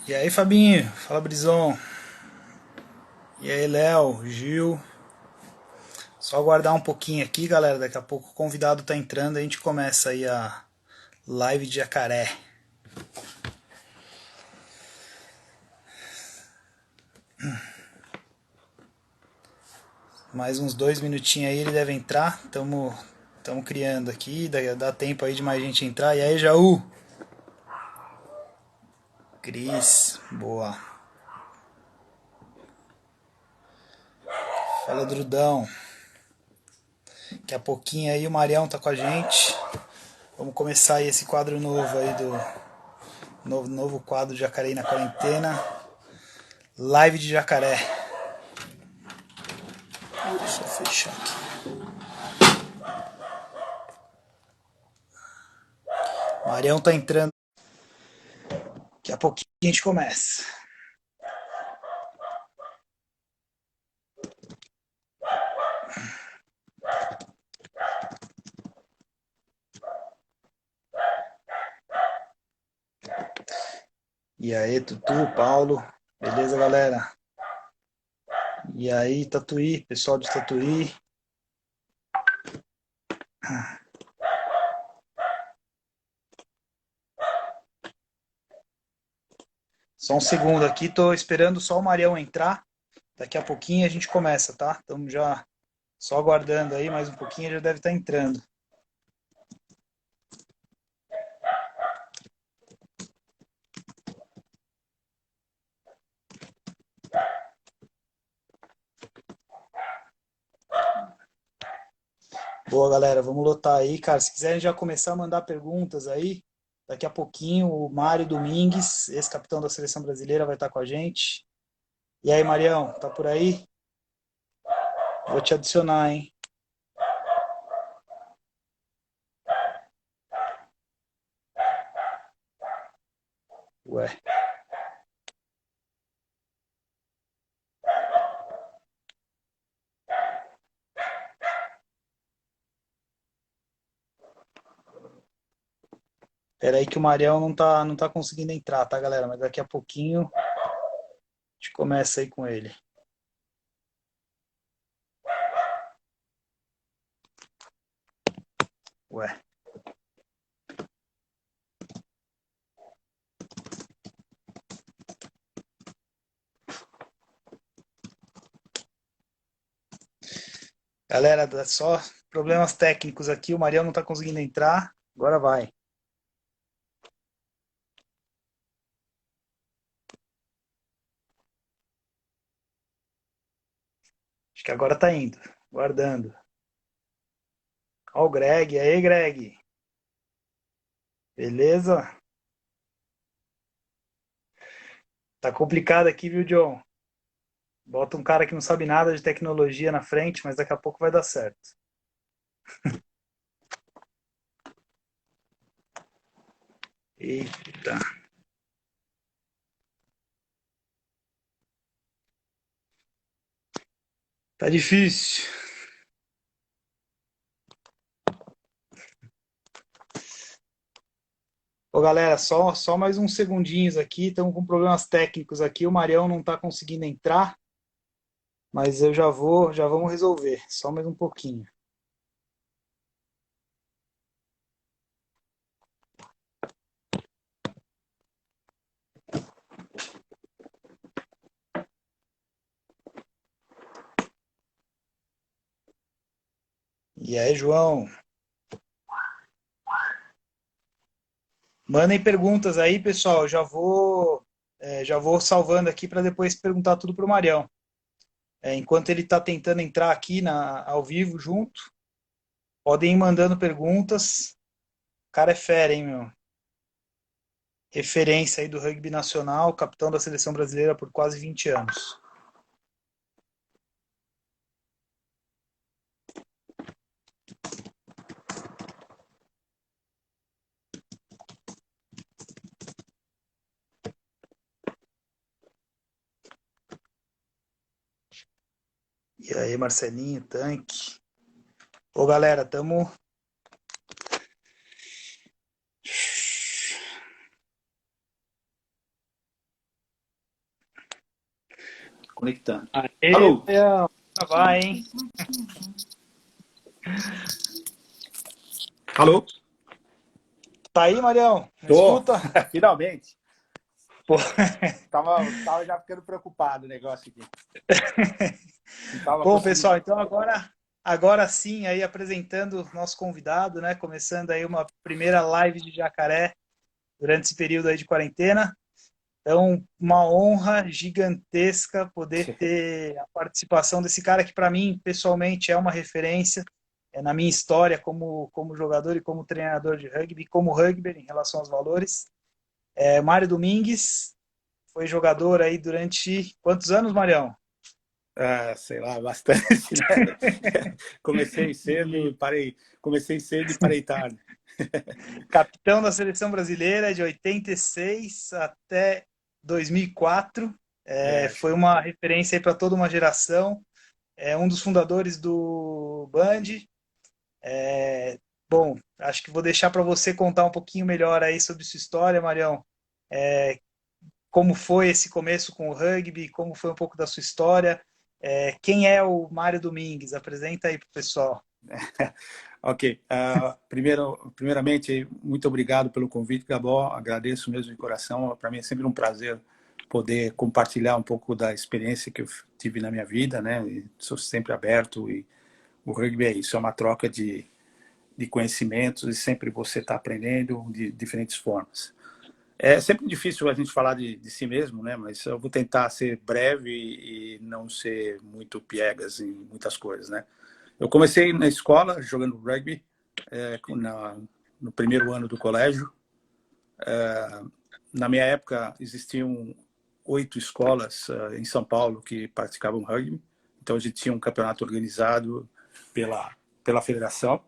E aí, Fabinho? Fala, Brison. E aí, Léo, Gil. Só aguardar um pouquinho aqui, galera. Daqui a pouco o convidado tá entrando. A gente começa aí a live de jacaré. Mais uns 2 minutinhos aí, ele deve entrar. Tamo criando aqui. Dá tempo aí de mais gente entrar. E aí, Jaú? Cris, boa. Fala, Drudão. Daqui a pouquinho aí o Marião tá com a gente. Vamos começar aí esse quadro novo aí do novo quadro de Jacareí na quarentena. Live de jacaré. Deixa eu fechar aqui. Marião tá entrando. Daqui a pouquinho a gente começa. E aí, Tutu, Paulo. Beleza, galera? E aí, Tatuí, pessoal de Tatuí. Só um segundo aqui, tô esperando só o Marião entrar. Daqui a pouquinho a gente começa, tá? Estamos já só aguardando aí, mais um pouquinho já deve estar entrando. Boa, galera, vamos lotar aí, cara. Se quiserem já começar a mandar perguntas aí, daqui a pouquinho o Mário Domingues, ex-capitão da seleção brasileira, vai estar com a gente. E aí, Marião, tá por aí? Vou te adicionar, hein? Ué. Pera aí que o Marião não tá conseguindo entrar, tá, galera? Mas daqui a pouquinho a gente começa aí com ele. Ué. Galera, só problemas técnicos aqui. O Marião não tá conseguindo entrar. Agora vai. Acho que agora tá indo. Guardando. Ó o Greg. E aí, Greg. Beleza? Tá complicado aqui, viu, John? Bota um cara que não sabe nada de tecnologia na frente, mas daqui a pouco vai dar certo. Eita. Tá difícil. Ô, galera, só mais uns segundinhos aqui. Estamos com problemas técnicos aqui. O Marião não tá conseguindo entrar, mas eu já vamos resolver. Só mais um pouquinho. E aí, João? Mandem perguntas aí, pessoal. Já vou salvando aqui para depois perguntar tudo pro Marião. Enquanto ele está tentando entrar aqui ao vivo junto, podem ir mandando perguntas. O cara é fera, hein, meu? Referência aí do rugby nacional, capitão da seleção brasileira por quase 20 anos. E aí, Marcelinho, tanque. Ô, galera, Conectando. Aê, Alô? Marião. Vai, hein? Alô? Tá aí, Marião? Me Tô, escuta? finalmente. Pô. Tava já ficando preocupado o negócio aqui. Não tava Bom, conseguindo. pessoal, então agora sim, aí apresentando o nosso convidado, né? Começando aí uma primeira live de Jacaré durante esse período aí de quarentena. Então, uma honra gigantesca poder ter a participação desse cara que, para mim, pessoalmente, é uma referência na minha história como jogador e como treinador de rugby, como rugby em relação aos valores. Mário Domingues foi jogador aí durante quantos anos, Marião? Sei lá, bastante, né? Comecei cedo E e parei. Comecei cedo e parei tarde. capitão da seleção brasileira de 86 até 2004. É, Foi uma referência para toda uma geração. É um dos fundadores do Band. Bom, acho que vou deixar para você contar um pouquinho melhor aí sobre sua história, Marião. Como foi esse começo com o rugby, como foi um pouco da sua história. Quem é o Mário Domingues? Apresenta aí para o pessoal. ok. Primeiramente, muito obrigado pelo convite, Gabó. Agradeço mesmo de coração. Para mim é sempre um prazer poder compartilhar um pouco da experiência que eu tive na minha vida, né? E sou sempre aberto e o rugby é isso, é uma troca de conhecimentos e sempre você está aprendendo de diferentes formas. É sempre difícil a gente falar de si mesmo, né? Mas eu vou tentar ser breve e não ser muito piegas em muitas coisas, né? Eu comecei na escola jogando rugby no primeiro ano do colégio. Na minha época existiam 8 escolas em São Paulo que praticavam rugby. Então a gente tinha um campeonato organizado pela federação,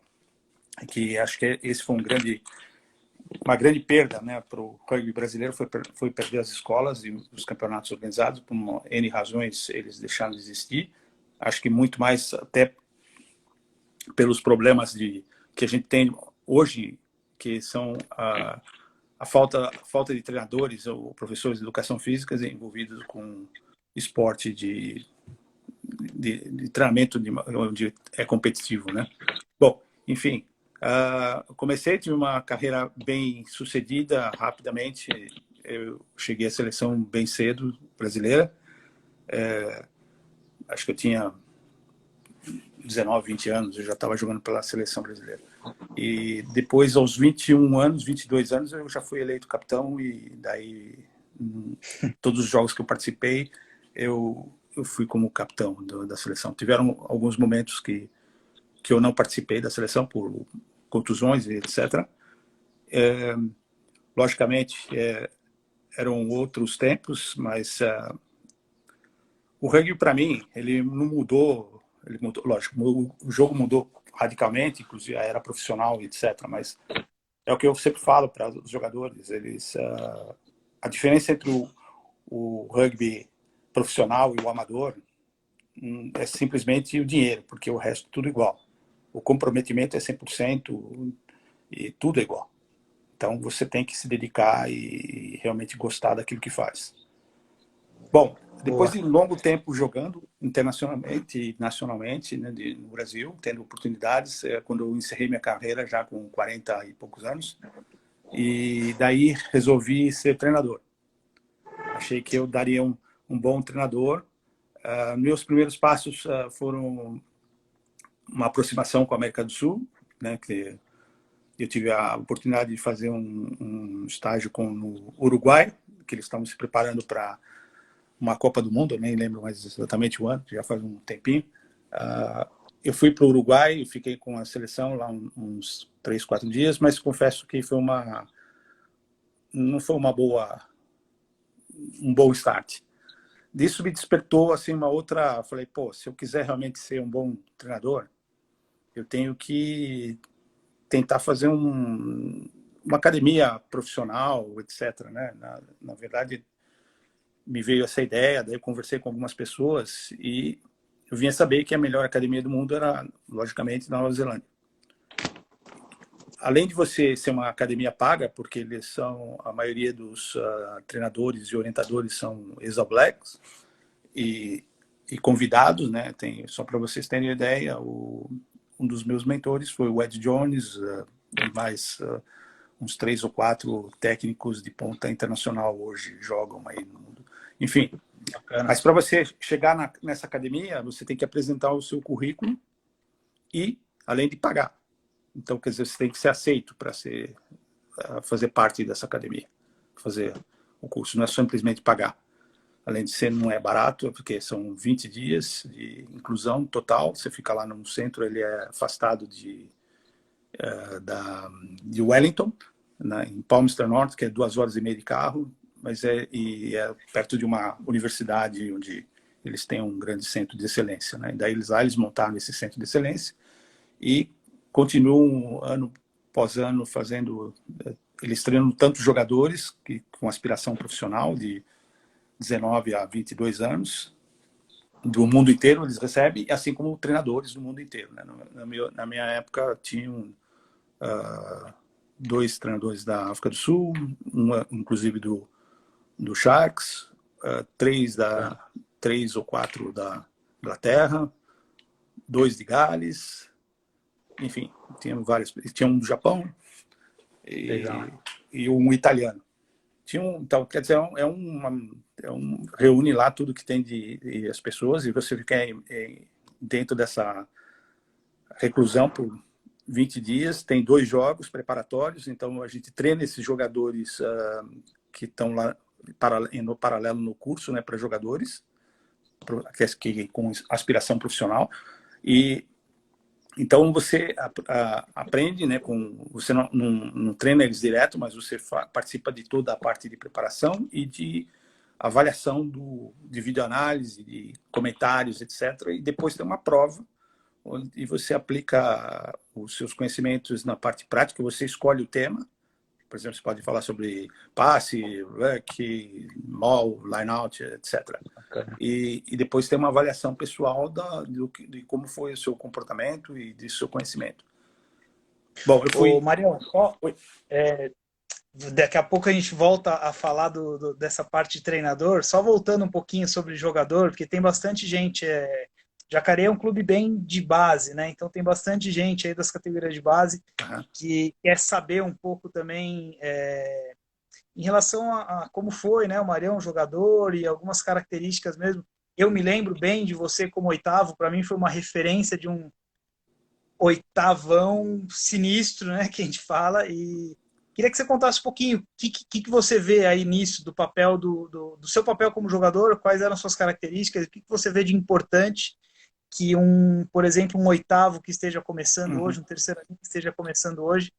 que acho que esse foi uma grande perda, né, para o rugby brasileiro, foi perder as escolas e os campeonatos organizados. Por N razões eles deixaram de existir. Acho que muito mais até pelos problemas que a gente tem hoje, que são a falta de treinadores ou professores de educação física envolvidos com esporte de treinamento onde é competitivo, né? Bom, enfim, comecei, tive uma carreira bem sucedida rapidamente. Eu cheguei à seleção bem cedo, brasileira. Acho que eu tinha 19, 20 anos, eu já estava jogando pela seleção brasileira. E depois, aos 21 anos, 22 anos, eu já fui eleito capitão e daí, todos os jogos que eu participei, eu fui como capitão da seleção. Tiveram alguns momentos que eu não participei da seleção por contusões e etc. Logicamente, eram outros tempos, mas o rugby, para mim, ele não mudou. Ele mudou, lógico, o jogo mudou radicalmente, inclusive a era profissional, etc. Mas é o que eu sempre falo para os jogadores. A diferença entre o rugby profissional e o amador é simplesmente o dinheiro, porque o resto é tudo igual. O comprometimento é 100% e tudo é igual. Então você tem que se dedicar e realmente gostar daquilo que faz. Bom, depois Boa. de um longo tempo jogando internacionalmente e nacionalmente, né, no Brasil, tendo oportunidades, quando eu encerrei minha carreira já com 40 e poucos anos, e daí resolvi ser treinador. Achei que eu daria um bom treinador. Meus primeiros passos foram uma aproximação com a América do Sul, né, que eu tive a oportunidade de fazer um estágio no Uruguai, que eles estavam se preparando para uma Copa do Mundo, eu nem lembro mais exatamente o ano, já faz um tempinho. Eu fui para o Uruguai e fiquei com a seleção lá uns 3, 4 dias, mas confesso que não foi um bom start. Disso me despertou assim uma outra, falei, pô, se eu quiser realmente ser um bom treinador, eu tenho que tentar fazer uma academia profissional, etc. Né? Na verdade, me veio essa ideia, daí eu conversei com algumas pessoas e eu vinha saber que a melhor academia do mundo era, logicamente, na Nova Zelândia. Além de você ser uma academia paga, porque a maioria dos treinadores e orientadores são ex-All Blacks, e convidados, né? Só para vocês terem ideia, um dos meus mentores foi o Ed Jones, e mais uns 3 ou 4 técnicos de ponta internacional hoje jogam aí no mundo. Enfim, Bacana. mas para você chegar nessa academia, você tem que apresentar o seu currículo e, além de pagar. Então, quer dizer, você tem que ser aceito para fazer parte dessa academia, fazer o curso. Não é simplesmente pagar. Além de ser, não é barato, porque são 20 dias de inclusão total. Você fica lá no centro, ele é afastado de Wellington, né, em Palmerston North, que é 2 horas e meia de carro, mas é perto de uma universidade onde eles têm um grande centro de excelência, né? E daí eles montaram esse centro de excelência e continuam ano após ano fazendo, eles treinam tanto jogadores que com aspiração profissional de 19 a 22 anos do mundo inteiro eles recebem, assim como treinadores do mundo inteiro, né? Na minha época tinham 2 treinadores da África do Sul, inclusive do Sharks, 3 ou 4 da Inglaterra, 2 de Gales, enfim, tinha vários. Tinha um do Japão e um italiano. Então, quer dizer, reúne lá tudo que tem de as pessoas e você fica dentro dessa reclusão por 20 dias, tem 2 jogos preparatórios, então a gente treina esses jogadores que estão lá no paralelo no curso, né, para jogadores com aspiração profissional. E então você aprende, né, você não treina eles direto, mas você participa de toda a parte de preparação e de avaliação de videoanálise, de comentários, etc. E depois tem uma prova onde você aplica os seus conhecimentos na parte prática, você escolhe o tema. Por exemplo, você pode falar sobre passe, ruck, maul, line-out, etc. E depois tem uma avaliação pessoal de como foi o seu comportamento e de seu conhecimento. Bom, eu fui... Ô, Marião, daqui a pouco a gente volta a falar dessa parte de treinador, só voltando um pouquinho sobre jogador, porque tem bastante gente... Jacareí é um clube bem de base, né? Então tem bastante gente aí das categorias de base que quer saber um pouco também em relação a como foi, né? O Marião, jogador, e algumas características mesmo. Eu me lembro bem de você como oitavo, para mim foi uma referência de um oitavão sinistro, né? Que a gente fala, e queria que você contasse um pouquinho o que você vê aí nisso, do papel do seu papel como jogador, quais eram as suas características, o que você vê de importante que por exemplo, um oitavo que esteja começando hoje, um terceiro que esteja começando hoje,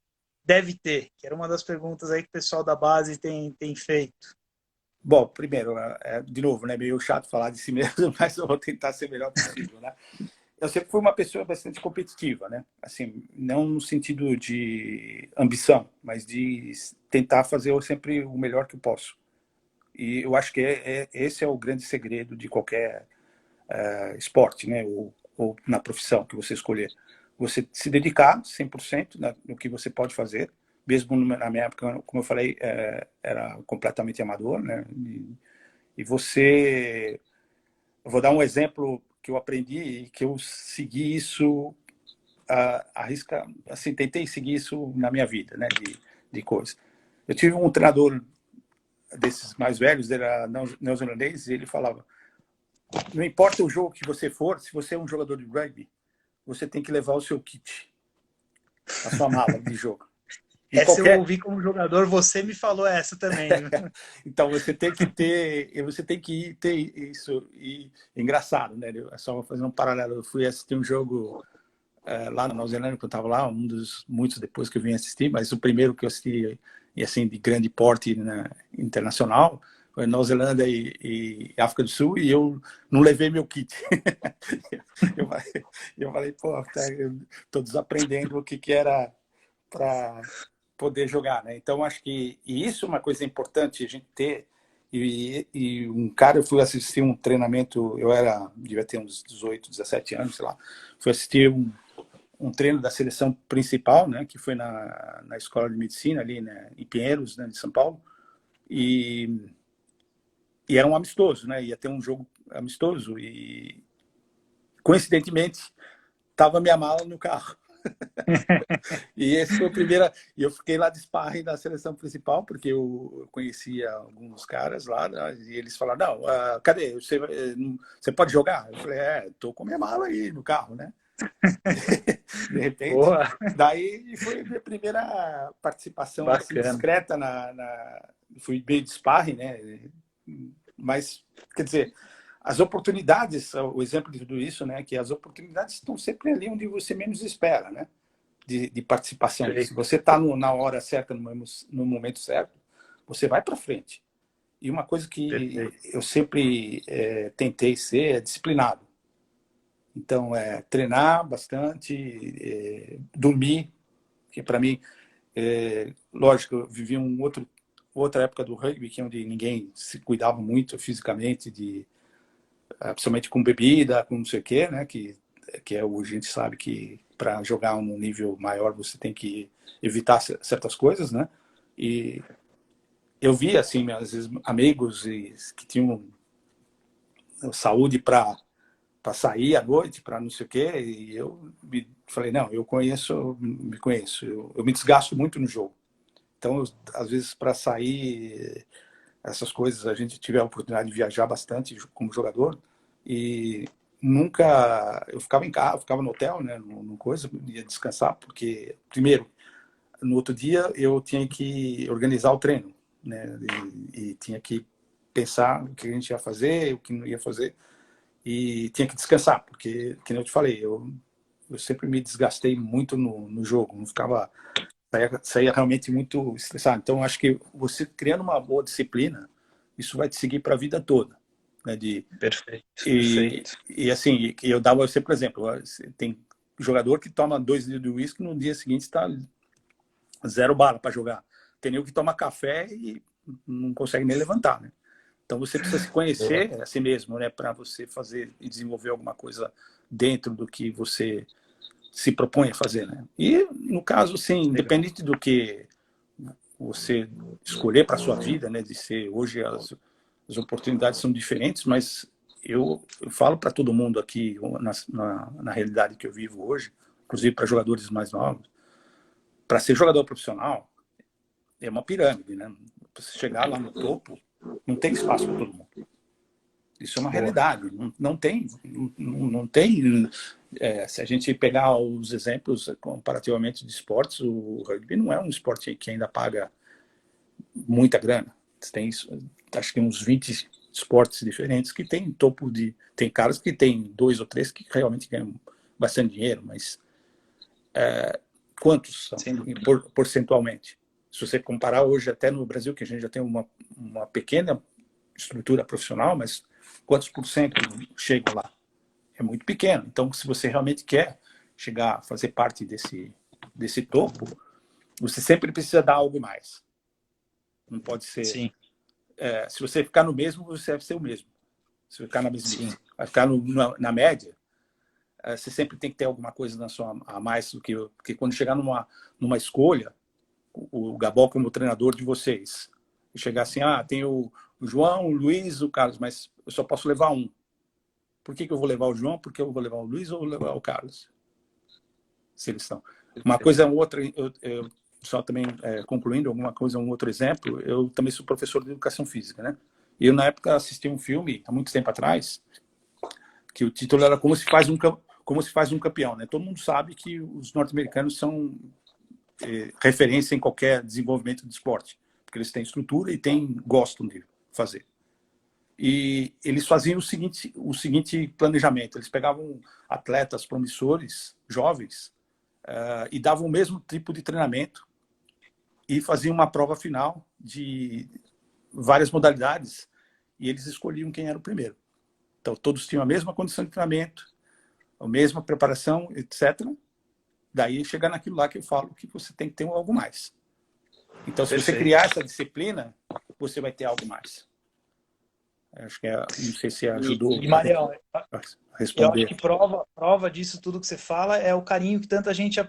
deve ter? Que era uma das perguntas aí que o pessoal da base tem feito. Bom, primeiro, de novo, né, meio chato falar de si mesmo, mas eu vou tentar ser o melhor possível, né? Eu sempre fui uma pessoa bastante competitiva, né? Assim, não no sentido de ambição, mas de tentar fazer sempre o melhor que eu posso. E eu acho que esse é o grande segredo de qualquer esporte, né? Ou na profissão que você escolher. Você se dedicar 100% no que você pode fazer, mesmo na minha época, como eu falei, era completamente amador, né? E você... Eu vou dar um exemplo que eu aprendi e que eu segui isso assim, tentei seguir isso na minha vida, né? De coisas. Eu tive um treinador desses mais velhos, ele era neozelandês, e ele falava: não importa o jogo que você for, se você é um jogador de rugby, você tem que levar o seu kit, a sua mala de jogo. Essa eu ouvi como jogador, você me falou essa também. Então você tem que ter isso. E engraçado, né? Só fazer um paralelo. Eu fui assistir um jogo lá na Nova Zelândia, que eu estava lá, um dos muitos depois que eu vim assistir, mas o primeiro que eu assisti, e assim, de grande porte, né, internacional, foi Nova Zelândia e África do Sul, e eu não levei meu kit. eu falei, pô, estou desaprendendo o que era para poder jogar, né? Então, acho que isso é uma coisa importante a gente ter. E um cara, eu fui assistir um treinamento, devia ter uns 18, 17 anos, sei lá, fui assistir um treino da seleção principal, né, que foi na escola de medicina ali, né, em Pinheiros, né, de São Paulo, e era um amistoso, né, ia ter um jogo amistoso e, coincidentemente, estava minha mala no carro. E esse foi o primeiro. E eu fiquei lá de sparring na seleção principal, porque eu conhecia alguns caras lá, né, e eles falaram: não, cadê? Você pode jogar? Eu falei: tô com minha mala aí no carro, né? De repente. Boa, Daí foi a minha primeira participação assim, bacana. discreta fui bem de sparring, né? Mas, quer dizer, as oportunidades, o exemplo de tudo isso, né? Que as oportunidades estão sempre ali onde você menos espera, né? De participação. Se você está na hora certa, no momento certo, você vai para frente. E uma coisa que Perfeito. eu sempre tentei ser é disciplinado. Então, treinar bastante, dormir, que para mim, lógico, eu vivi outra época do rugby, que onde ninguém se cuidava muito fisicamente, principalmente com bebida, com não sei o quê, né? Hoje a gente sabe que para jogar um nível maior você tem que evitar certas coisas, né? E eu vi, assim, às vezes, amigos que tinham saúde para sair à noite, para não sei o quê, e eu falei: não, me conheço, eu me desgasto muito no jogo. Então, às vezes, para sair, essas coisas, a gente tive a oportunidade de viajar bastante como jogador, e nunca eu ficava em casa, ficava no hotel, né, no coisa, ia descansar, porque primeiro, no outro dia eu tinha que organizar o treino, né, e tinha que pensar o que a gente ia fazer, o que não ia fazer, e tinha que descansar, porque, como eu te falei, eu sempre me desgastei muito no jogo, não ficava, saía realmente muito estressado. Então, acho que você criando uma boa disciplina, isso vai te seguir para a vida toda, né, Perfeito, perfeito. e assim, eu dava sempre exemplo, tem jogador que toma 2 litros de uísque, no dia seguinte está zero bala para jogar. Tem nego que toma café e não consegue nem levantar, né? Então você precisa se Boa. conhecer a si mesmo, né, para você fazer e desenvolver alguma coisa dentro do que você se propõe a fazer, né? E no caso, sim, Legal. independente do que você escolher para sua vida, né, de ser hoje as oportunidades são diferentes, mas eu falo para todo mundo aqui na realidade que eu vivo hoje, inclusive para jogadores mais novos, para ser jogador profissional é uma pirâmide, né? Para você chegar lá no topo, não tem espaço para todo mundo. Isso é uma Boa. realidade. Não tem. Não tem se a gente pegar os exemplos comparativamente de esportes, o rugby não é um esporte que ainda paga muita grana. Tem, acho que uns 20 esportes diferentes que tem topo de. Tem caras que tem 2 ou 3 que realmente ganham bastante dinheiro, mas quantos são porcentualmente? Se você comparar hoje, até no Brasil, que a gente já tem uma pequena estrutura profissional, mas quantos por cento chegam lá? É muito pequeno. Então, se você realmente quer chegar a fazer parte desse topo, você sempre precisa dar algo mais. Não pode ser. Sim, Se você ficar no mesmo, você deve ser o mesmo. Se você ficar na sim, mesmice, vai ficar na média, você sempre tem que ter alguma coisa a mais do que. Porque quando chegar numa escolha, o Gabol como treinador de vocês, e chegar assim: tem o João, o Luiz, o Carlos, mas eu só posso levar um. Por que eu vou levar o João? Porque eu vou levar o Luiz ou vou levar o Carlos? Se eles estão. Uma coisa é outra, eu só também concluindo alguma coisa, um outro exemplo, eu também sou professor de educação física, né? E eu, na época, assisti um filme, há muito tempo atrás, que o título era Como se faz um campeão, né? Todo mundo sabe que os norte-americanos são referência em qualquer desenvolvimento de esporte, porque eles têm estrutura e gostam de fazer. E eles faziam o seguinte planejamento: eles pegavam atletas promissores, jovens, e davam o mesmo tipo de treinamento e faziam uma prova final de várias modalidades e eles escolhiam quem era o primeiro. Então, todos tinham a mesma condição de treinamento, a mesma preparação, etc. Daí chegar naquilo lá que eu falo que você tem que ter algo mais. Então, se você perfeito. criar essa disciplina, você vai ter algo mais. Acho que não sei se ajudou Marião, a eu acho responder. que prova disso tudo que você fala é o carinho que tanta gente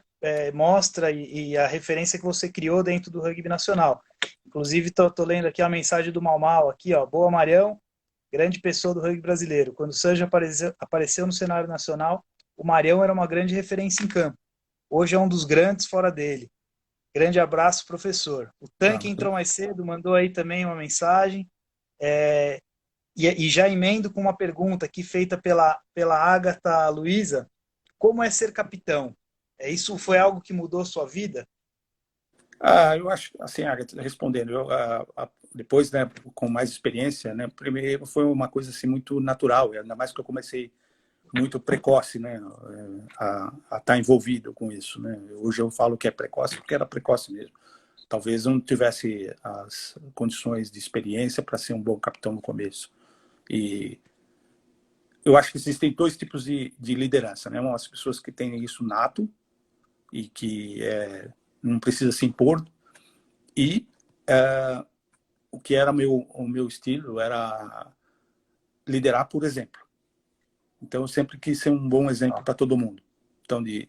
mostra e a referência que você criou dentro do rugby nacional. Inclusive, tô lendo aqui a mensagem do Mau Mau aqui, ó. Boa, Marião. grande pessoa do rugby brasileiro. Quando o Sanja apareceu no cenário nacional, o Marião era uma grande referência em campo. Hoje é um dos grandes fora dele. Grande abraço, professor. O Ah, Tanque entrou mais cedo, mandou aí também uma mensagem. É, e já emendo com uma pergunta aqui feita pela Agatha Luiza. Como é ser capitão? Isso foi algo que mudou sua vida? eu acho, assim, Agatha, respondendo, depois, né, com mais experiência, né, primeiro foi uma coisa assim muito natural, ainda mais que eu comecei muito precoce, né, a estar envolvido com isso, né. Hoje eu falo que é precoce porque era precoce mesmo. Talvez eu não tivesse as condições de experiência para ser um bom capitão no começo. E eu acho que existem dois tipos de liderança, né? As pessoas que têm isso nato e que não precisa se impor, e o que era o meu estilo era liderar por exemplo. Então eu sempre quis ser um bom exemplo para todo mundo. Então de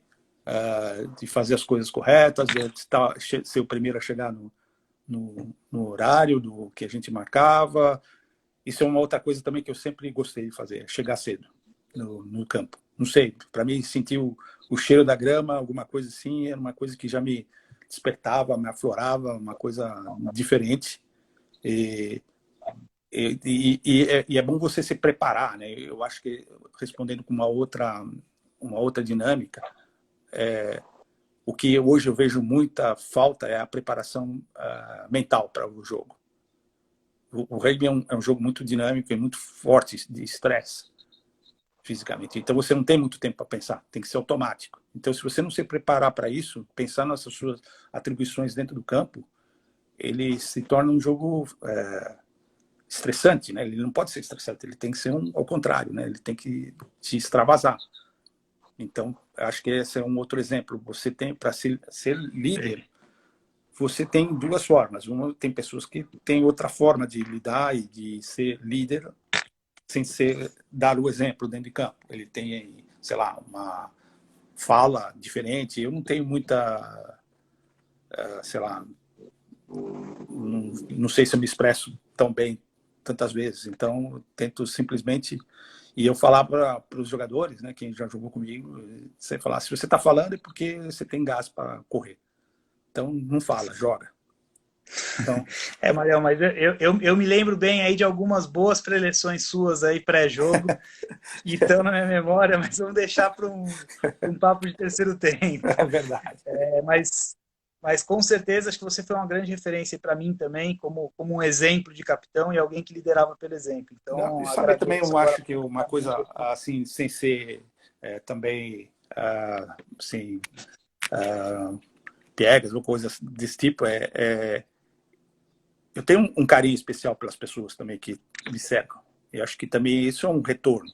fazer as coisas corretas, de ser o primeiro a chegar no horário do que a gente marcava. Isso é uma outra coisa também que eu sempre gostei de fazer, chegar cedo no campo. Não sei, para mim sentir o cheiro da grama, alguma coisa assim, era uma coisa que já me despertava, me aflorava, uma coisa diferente. E, e é bom você se preparar, né? Eu acho que, respondendo com uma outra dinâmica, o que hoje eu vejo muita falta é a preparação mental para o jogo. O rugby é um jogo muito dinâmico e muito forte de estresse fisicamente. Então você não tem muito tempo para pensar, tem que ser automático. Então se você não se preparar para isso, pensar nas suas atribuições dentro do campo, ele se torna um jogo estressante, né? Ele não pode ser estressante, ele tem que ser ao contrário, né? Ele tem que te extravasar. Então acho que esse é um outro exemplo. Você tem para ser líder, você tem duas formas. Uma, tem pessoas que têm outra forma de lidar e de ser líder sem dar o exemplo dentro de campo. Ele tem, sei lá, uma fala diferente. Eu não tenho muita, sei lá, não sei se eu me expresso tão bem tantas vezes. Então, eu tento simplesmente... E eu falar para os jogadores, né, quem já jogou comigo, você falar, se você está falando é porque você tem gás para correr. Então, não fala, joga. Então, Mariel, mas eu me lembro bem aí de algumas boas preleções suas aí pré-jogo, e estão na minha memória, mas vamos deixar para um papo de terceiro tempo. é verdade. Mas com certeza acho que você foi uma grande referência para mim também, como um exemplo de capitão e alguém que liderava pelo exemplo. Não, Então, e sabe, também agradeço eu agora. acho que uma coisa assim, sem ser também assim, piegas ou coisas desse tipo, eu tenho um carinho especial pelas pessoas também que me cercam. E acho que também isso é um retorno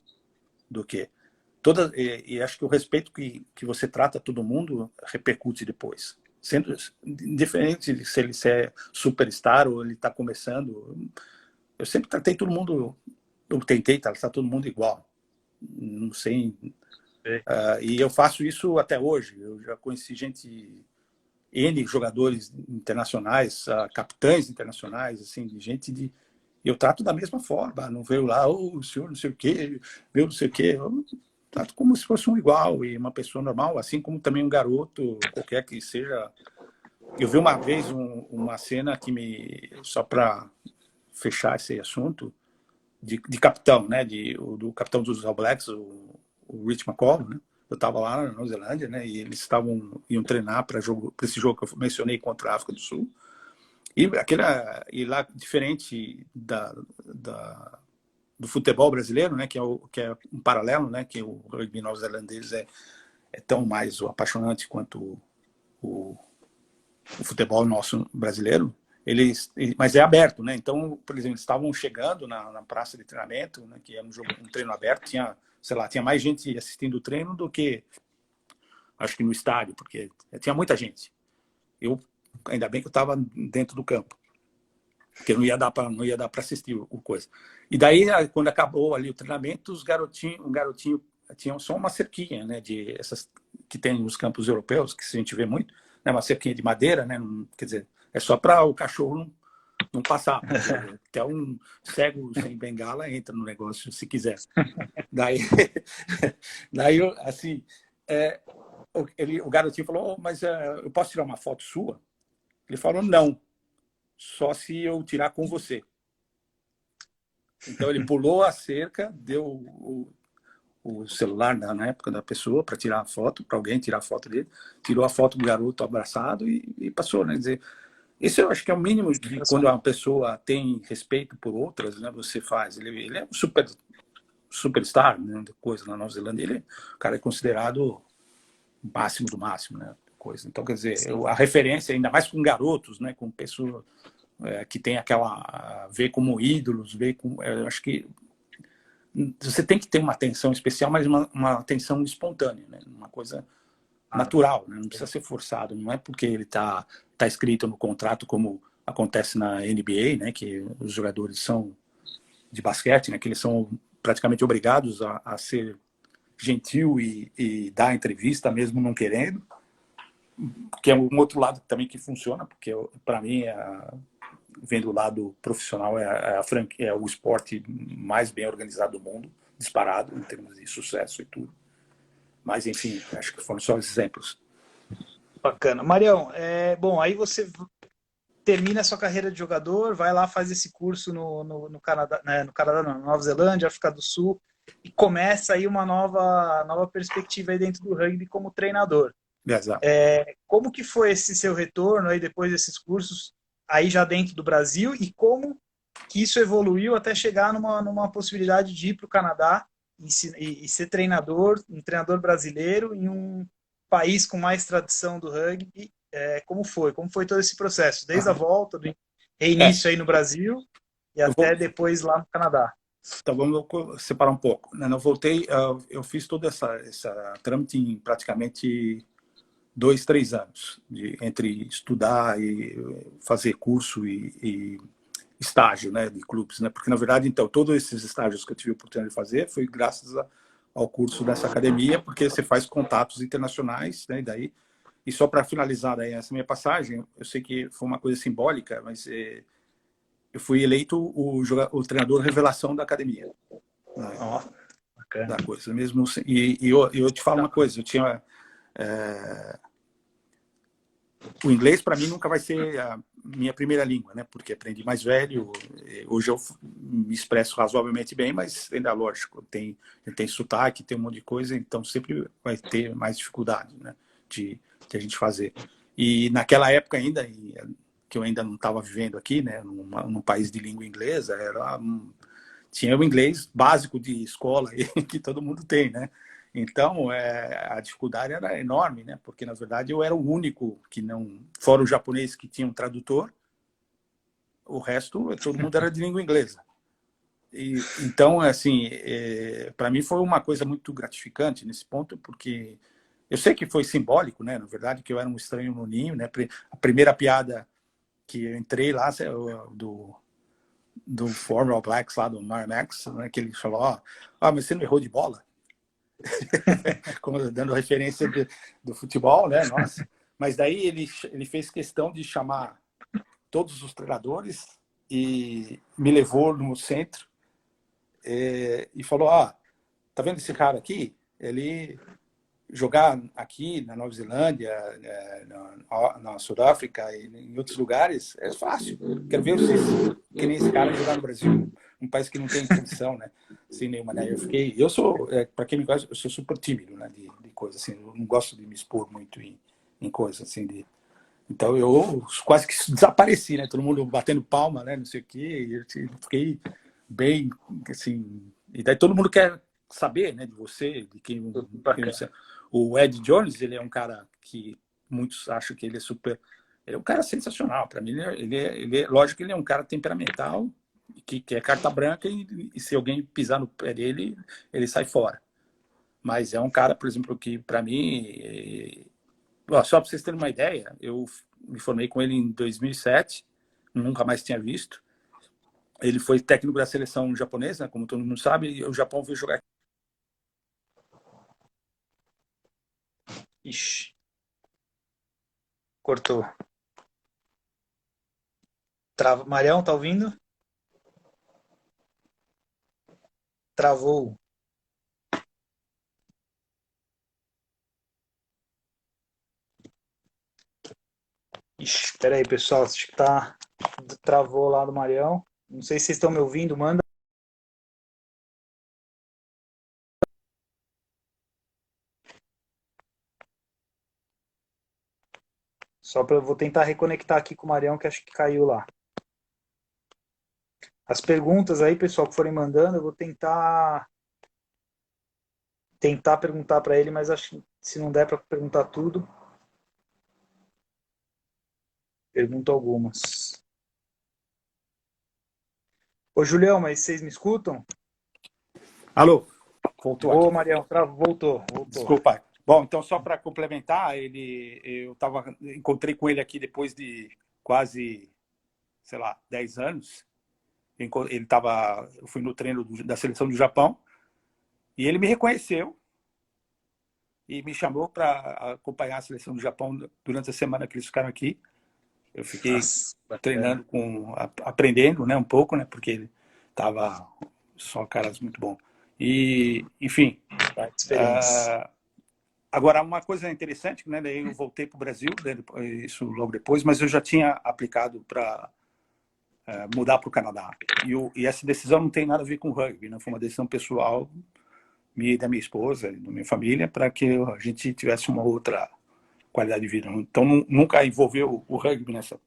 do que e acho que o respeito que você trata todo mundo repercute depois. Sendo diferente de se ele é superstar ou ele está começando, eu sempre tratei todo mundo, eu tentei tratar todo mundo igual. Não sei. E eu faço isso até hoje. Eu já conheci gente, N jogadores internacionais, capitães internacionais, assim, de gente de. Eu trato da mesma forma, não veio lá, o senhor não sei o quê, eu não sei o quê. Eu trato como se fosse um igual e uma pessoa normal, assim como também um garoto, qualquer que seja. Eu vi uma vez uma cena que me. Só para fechar esse assunto, de capitão, né? Do capitão dos All Blacks, o Rich McCall, né? Eu estava lá na Nova Zelândia, né? E eles iam treinar para esse jogo que eu mencionei contra a África do Sul. E lá, diferente do futebol brasileiro, né? Que é um paralelo, né? Que o rugby neozelandês é tão mais apaixonante quanto o futebol nosso brasileiro. Mas é aberto, né? Então, por exemplo, eles estavam chegando na praça de treinamento, né? Que era um treino aberto, tinha, sei lá, tinha mais gente assistindo o treino do que, acho que no estádio, porque tinha muita gente. Ainda bem que eu estava dentro do campo, porque não ia dar para assistir o coisa. E daí, quando acabou ali o treinamento, um garotinho tinha só uma cerquinha, né? De essas que tem nos campos europeus, que a gente vê muito, né? Uma cerquinha de madeira, né? Quer dizer, é só para o cachorro não passar, porque até um cego sem bengala entra no negócio se quiser. Daí, daí assim, o garotinho falou, mas eu posso tirar uma foto sua? Ele falou, não, só se eu tirar com você. Então ele pulou a cerca, deu o celular na época da pessoa para tirar a foto, para alguém tirar a foto dele, tirou a foto do garoto abraçado e passou, né? Quer dizer, isso eu acho que é o mínimo de quando uma pessoa tem respeito por outras, né? Você faz. Ele é um superstar, né? Coisa na Nova Zelândia, o cara é considerado o máximo do máximo, né? Coisa. Então, quer dizer, a referência, ainda mais com garotos, né? Com pessoas que tem aquela ver como ídolos, ver como, eu acho que você tem que ter uma atenção especial, mas uma atenção espontânea, né? Uma coisa natural, né? Não precisa ser forçado, não é porque ele tá escrito no contrato como acontece na NBA, né? Que os jogadores são de basquete, né? Que eles são praticamente obrigados a ser gentil e dar entrevista mesmo não querendo, que é um outro lado também que funciona, porque para mim vendo o lado profissional, é o esporte mais bem organizado do mundo, disparado em termos de sucesso e tudo. Mas, enfim, acho que foram só exemplos. Bacana. Marião, bom, aí você termina a sua carreira de jogador, vai lá, faz esse curso no Canadá, né, no Canadá não, na Nova Zelândia, África do Sul, e começa aí uma nova perspectiva aí dentro do rugby como treinador. Exato. Como que foi esse seu retorno aí depois desses cursos, aí já dentro do Brasil, e como que isso evoluiu até chegar numa possibilidade de ir para o Canadá e ser treinador, um treinador brasileiro em um país com mais tradição do rugby? Como foi? Como foi todo esse processo? Desde a volta, do reinício aí no Brasil e até depois lá no Canadá. Então vamos separar um pouco. Eu voltei, eu fiz toda essa trâmite em praticamente 2, 3 anos, entre estudar e fazer curso e estágio, né, de clubes, né? Porque na verdade, então, todos esses estágios que eu tive a oportunidade de fazer foi graças ao curso dessa academia, porque você faz contatos internacionais, né? E só para finalizar daí essa minha passagem, eu sei que foi uma coisa simbólica, mas eu fui eleito o treinador revelação da academia, né? Ó, Da bacana. coisa mesmo. E eu te falo uma coisa, eu tinha o inglês para mim nunca vai ser a minha primeira língua, né? Porque aprendi mais velho. Hoje eu me expresso razoavelmente bem, mas ainda lógico, tem sotaque, tem um monte de coisa, então sempre vai ter mais dificuldade, né? De a gente fazer. E naquela época ainda, que eu ainda não estava vivendo aqui, né? Num país de língua inglesa, tinha o inglês básico de escola que todo mundo tem, né? Então, a dificuldade era enorme, né? Porque, na verdade, eu era o único que não... Fora o japonês que tinha um tradutor, o resto, todo mundo era de língua inglesa. Então, assim, para mim foi uma coisa muito gratificante nesse ponto, porque eu sei que foi simbólico, né? Na verdade, que eu era um estranho no ninho, né? A primeira piada que eu entrei lá, do Former All Blacks, lá do Marmax, né? Que ele falou, mas você não errou de bola? Como dando referência do futebol, né? Nossa. Mas daí ele fez questão de chamar todos os treinadores e me levou no centro e falou: tá vendo esse cara aqui? Ele jogar aqui na Nova Zelândia, na Sudáfrica e em outros lugares é fácil. Quero ver vocês que nem esse cara jogar no Brasil, um país que não tem tradição, né? Sem nenhuma, né? Eu sou, para quem me conhece, eu sou super tímido, né? De coisa assim, eu não gosto de me expor muito em coisas assim então eu quase que desapareci, né? Todo mundo batendo palma, né? Não sei o quê. E eu fiquei bem, assim. E daí todo mundo quer saber, né? De você, de quem você. O Ed Jones, ele é um cara que muitos acham que ele é super. Ele é um cara sensacional. Para mim, lógico que ele é um cara temperamental, que é carta branca, e se alguém pisar no pé dele, ele sai fora. Mas é um cara, por exemplo, que para mim. Só para vocês terem uma ideia, eu me formei com ele em 2007, nunca mais tinha visto. Ele foi técnico da seleção japonesa, como todo mundo sabe, e o Japão veio jogar. Ixi, cortou. Marião, tá ouvindo? Travou. Ixi, pera aí, pessoal. Acho que tá. Travou lá do Marião. Não sei se vocês estão me ouvindo. Manda. Só para eu vou tentar reconectar aqui com o Marião, que acho que caiu lá. As perguntas aí, pessoal, que forem mandando, eu vou tentar perguntar para ele, mas acho que se não der para perguntar tudo, pergunto algumas. Ô, Julião, mas vocês me escutam? Alô, voltou Ô, aqui. Marião, voltou. Desculpa. Bom, então só para complementar, encontrei com ele aqui depois de quase, sei lá, 10 anos. Eu fui no treino da seleção do Japão e ele me reconheceu e me chamou para acompanhar a seleção do Japão durante a semana que eles ficaram aqui. Eu fiquei Nossa, bacana. treinando aprendendo, né, um pouco, né, porque ele tava só caras muito bons. E, enfim, Baita experiência. agora uma coisa interessante, né, daí eu voltei para o Brasil, isso logo depois, mas eu já tinha aplicado para mudar para o Canadá. E essa decisão não tem nada a ver com rugby, né? Foi uma decisão pessoal minha e da minha esposa, da minha família, para que a gente tivesse uma outra qualidade de vida. Então nunca envolveu o rugby nessa.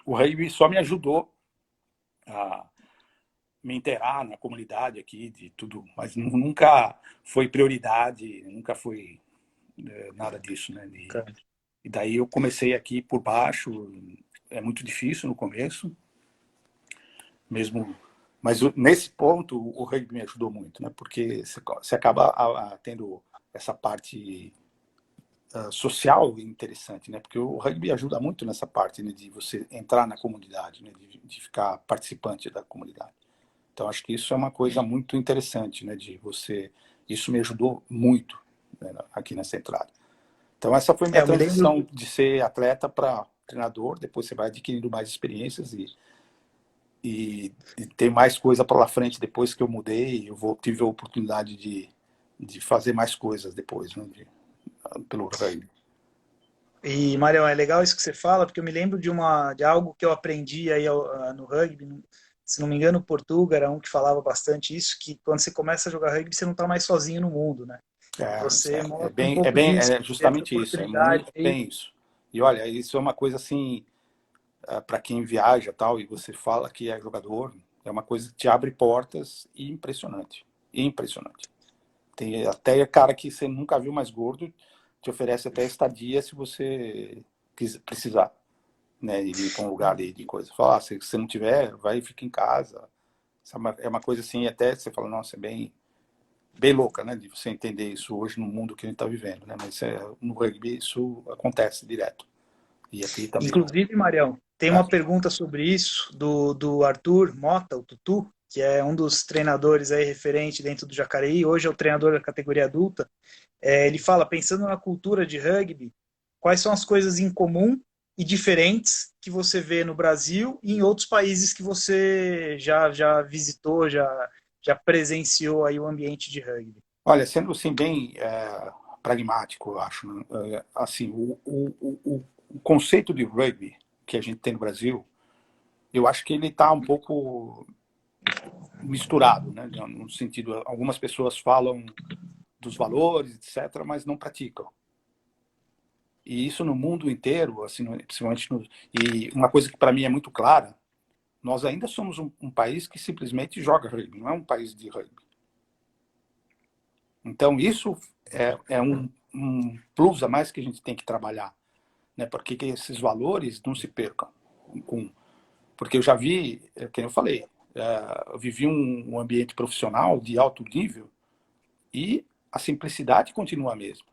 O rugby só me ajudou a me inteirar na comunidade aqui de tudo, mas nunca foi prioridade, nunca foi nada disso, né? E daí eu comecei aqui por baixo, é muito difícil no começo, mesmo, mas nesse ponto o rugby me ajudou muito, né? Porque você acaba tendo essa parte social interessante, né? Porque o rugby ajuda muito nessa parte, né? De você entrar na comunidade, né? De ficar participante da comunidade. Então acho que isso é uma coisa muito interessante, né? De você, isso me ajudou muito, né, aqui nessa entrada. Então essa foi minha Eu me lembro. transição de ser atleta para treinador. Depois você vai adquirindo mais experiências e tem mais coisa para lá frente depois que eu mudei. Tive a oportunidade de fazer mais coisas depois, né? Pelo rugby. E, Marião, é legal isso que você fala, porque eu me lembro de algo que eu aprendi aí no rugby. Se não me engano, o Portuga era um que falava bastante isso, que quando você começa a jogar rugby, você não está mais sozinho no mundo, né? Você mostra um pouco disso, É essa justamente isso, é oportunidade muito aí. bem isso. E olha, isso é uma coisa assim, para quem viaja tal, e você fala que é jogador, é uma coisa que te abre portas e impressionante. Impressionante. Tem até cara que você nunca viu mais gordo, te oferece até estadia se você precisar, né, de ir para um lugar de coisa. Fala, se você não tiver, vai e fica em casa. É uma coisa assim, até você fala, nossa, é bem louca, né, de você entender isso hoje no mundo que a gente está vivendo, né, mas no rugby isso acontece direto. E aqui também. Inclusive, Marião, tem É, uma pergunta sobre isso do Arthur Mota, o Tutu, que é um dos treinadores aí referente dentro do Jacareí, hoje é o treinador da categoria adulta. Ele fala, pensando na cultura de rugby, quais são as coisas em comum e diferentes que você vê no Brasil e em outros países que você já visitou, já presenciou aí o ambiente de rugby? olha, sendo assim bem pragmático, eu acho, né? Assim, o conceito de rugby que a gente tem no Brasil, eu acho que ele está um pouco misturado, né? No sentido, algumas pessoas falam dos valores, etc., mas não praticam. E isso no mundo inteiro, assim, principalmente e uma coisa que para mim é muito clara, nós ainda somos um país que simplesmente joga rugby, não é um país de rugby. Então isso é um plus a mais que a gente tem que trabalhar, né? Porque que esses valores não se percam. Porque eu já vi, como eu falei, eu vivi um ambiente profissional de alto nível e a simplicidade continua a mesma.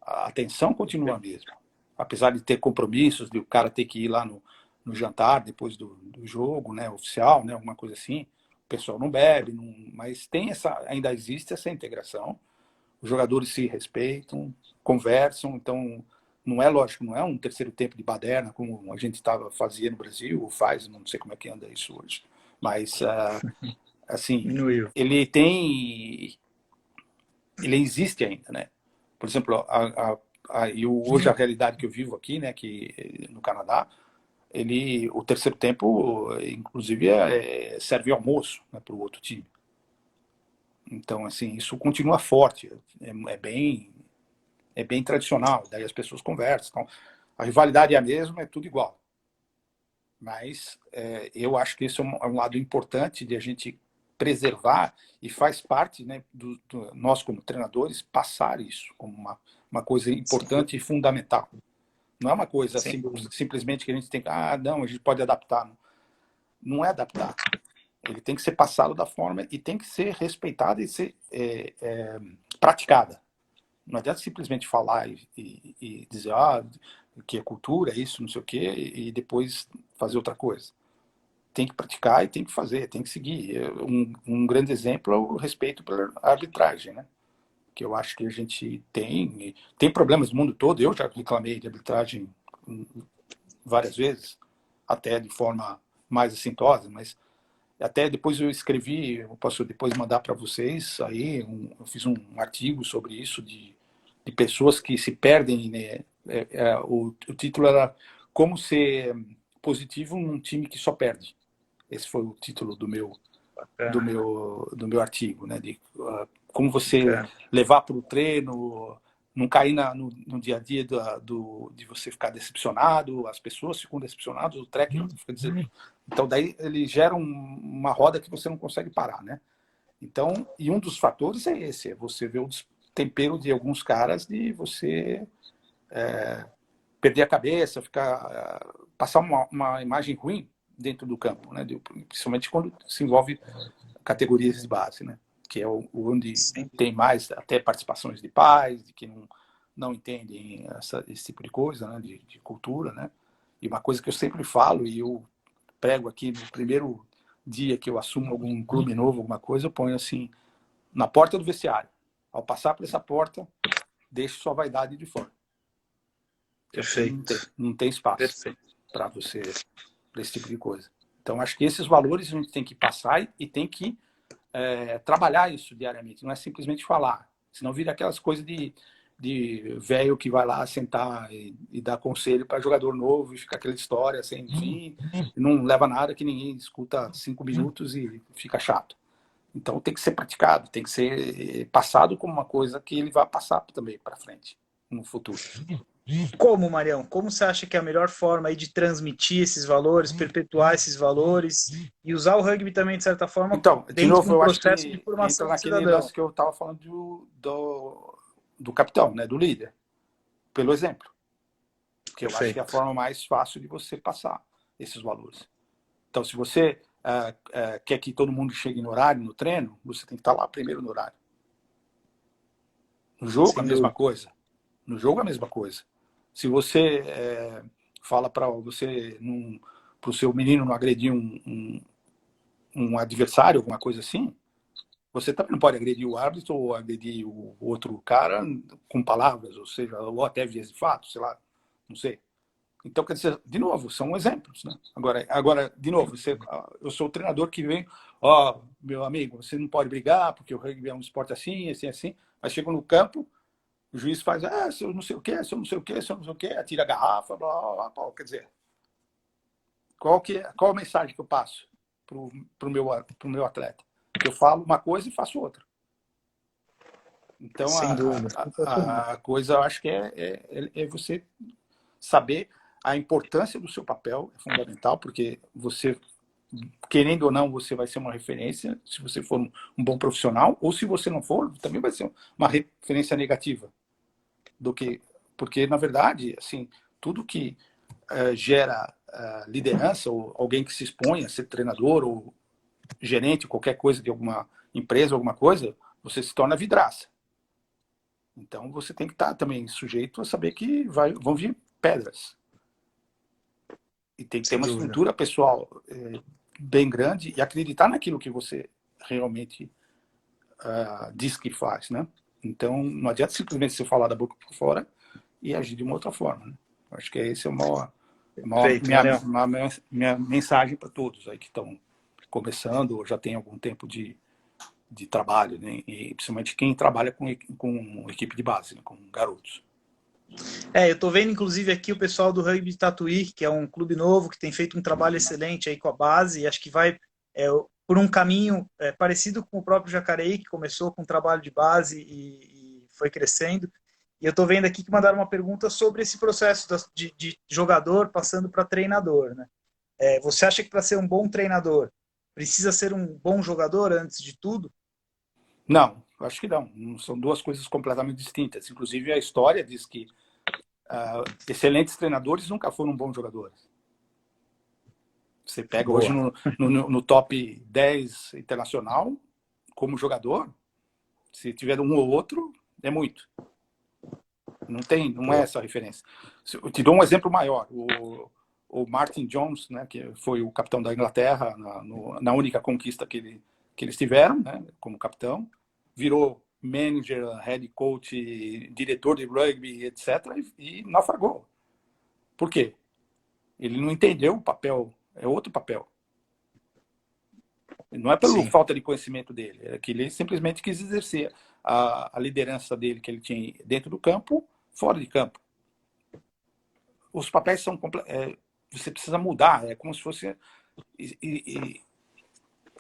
A atenção continua a mesma. Apesar de ter compromissos, de o cara ter que ir lá no jantar depois do jogo, né, oficial, né, alguma coisa assim, o pessoal não bebe, não, mas ainda existe essa integração. Os jogadores se respeitam, conversam, então Não é lógico, não é um terceiro tempo de baderna, como a gente fazia no Brasil, ou faz, não sei como é que anda isso hoje. Mas, assim, Diminuiu. ele existe ainda, né? Por exemplo, hoje a realidade que eu vivo aqui, né, que no Canadá, o terceiro tempo, inclusive, serve almoço, né, para o outro time. Então, assim, isso continua forte, é bem tradicional, daí as pessoas conversam. Então, a rivalidade é a mesma, é tudo igual. Mas eu acho que isso é um lado importante de a gente preservar e faz parte, né, nós como treinadores passar isso como uma coisa importante e fundamental. Não é uma coisa simplesmente que a gente tem que, não, a gente pode adaptar. Não é adaptar. Ele tem que ser passado da forma e tem que ser respeitada e ser praticada. Não adianta simplesmente falar e dizer que é cultura, isso, não sei o quê, e depois fazer outra coisa. Tem que praticar e tem que fazer, tem que seguir. Um grande exemplo é o respeito pela arbitragem, né? Que eu acho que a gente tem problemas no mundo todo. Eu já reclamei de arbitragem várias vezes, até de forma mais assintosa, mas até depois eu escrevi, eu posso depois mandar para vocês, aí eu fiz um artigo sobre isso, de pessoas que se perdem, né? O título era Como Ser Positivo num Time que Só Perde. Esse foi o título do meu artigo, né? De como você levar para o treino, não cair no dia a dia de você ficar decepcionado, as pessoas ficam decepcionadas, o treco fica dizendo. Então, daí ele gera uma roda que você não consegue parar, né? Então, e um dos fatores é esse, é você ver o tempero de alguns caras de você perder a cabeça, passar uma imagem ruim dentro do campo, né? Principalmente quando se envolve categorias de base, né? Que é onde tem mais até participações de pais, de que não entendem esse tipo de coisa, né? De cultura, né? E uma coisa que eu sempre falo, e eu prego aqui no primeiro dia que eu assumo algum clube novo, alguma coisa, eu ponho assim, na porta do vestiário. Ao passar por essa porta, deixe sua vaidade de fora. Perfeito. Não tem espaço para você, para esse tipo de coisa. Então, acho que esses valores a gente tem que passar e tem que trabalhar isso diariamente. Não é simplesmente falar. Senão vira aquelas coisas de velho que vai lá sentar e dar conselho para jogador novo e fica aquela história sem fim, não leva a nada, que ninguém escuta 5 minutos e fica chato. Então tem que ser praticado, tem que ser passado como uma coisa que ele vai passar também para frente no futuro. Como, Marião? Como você acha que é a melhor forma aí de transmitir esses valores, perpetuar esses valores e usar o rugby também, de certa forma, Então, de dentro de novo, um eu acho processo de que entra formação de naquele cidadão? lance que eu estava falando do capitão, né, do líder, pelo exemplo. Que eu acho que é a Perfeito. forma mais fácil de você passar esses valores. Então, se você quer que todo mundo chegue no horário, no treino, você tem que estar lá primeiro no horário. No jogo, Sem a mesma dúvida. coisa. No jogo, a mesma coisa. Se você fala para você, para o seu menino não agredir um adversário, alguma coisa assim, você também não pode agredir o árbitro ou agredir o outro cara com palavras, ou seja, ou até vias de fato, sei lá, não sei. Então, quer dizer, de novo, são exemplos, né? Agora de novo, eu sou o treinador que vem, meu amigo, você não pode brigar, porque o rugby é um esporte assim, assim, assim, mas chega no campo, o juiz faz, se eu não sei o quê, se eu não sei o quê, se eu não sei o quê, atira a garrafa, blá, blá, blá, quer dizer, qual a mensagem que eu passo pro meu atleta? Que eu falo uma coisa e faço outra. Então, Sem dúvida. a coisa, eu acho que é você saber a importância do seu papel, é fundamental, porque você, querendo ou não, você vai ser uma referência, se você for um bom profissional, ou se você não for, também vai ser uma referência negativa. Porque, na verdade, assim, tudo que gera liderança, ou alguém que se expõe a ser treinador, ou gerente, qualquer coisa de alguma empresa, alguma coisa, você se torna vidraça. Então, você tem que estar também sujeito a saber que vão vir pedras. E tem que ter Sem uma dúvida. estrutura pessoal bem grande e acreditar naquilo que você realmente diz que faz, né? Então, não adianta simplesmente você falar da boca para fora e agir de uma outra forma, né? Acho que esse é Perfeito, Marião. minha mensagem para todos aí que estão começando ou já tem algum tempo de trabalho, né? E principalmente quem trabalha com equipe de base, né? Com garotos. Eu estou vendo inclusive aqui o pessoal do Rugby de Tatuí, que é um clube novo que tem feito um trabalho excelente aí com a base, e acho que vai por um caminho parecido com o próprio Jacareí, que começou com um trabalho de base e foi crescendo. E eu estou vendo aqui que mandaram uma pergunta sobre esse processo de jogador passando para treinador, né? Você acha que para ser um bom treinador precisa ser um bom jogador antes de tudo? Não, acho que não. São duas coisas completamente distintas. Inclusive, a história diz que excelentes treinadores nunca foram bons jogadores. Você pega hoje Boa. no top 10 internacional, como jogador, se tiver um ou outro, é muito. Não é essa a referência. Eu te dou um exemplo maior. O Martin Jones, né, que foi o capitão da Inglaterra na única conquista que eles tiveram, né, como capitão, virou manager, head coach, diretor de rugby, etc., e naufragou. Por quê? Ele não entendeu o papel, é outro papel. Não é pela Sim. falta de conhecimento dele, é que ele simplesmente quis exercer a liderança dele que ele tinha dentro do campo, fora de campo. Os papéis são você precisa mudar, é como se fosse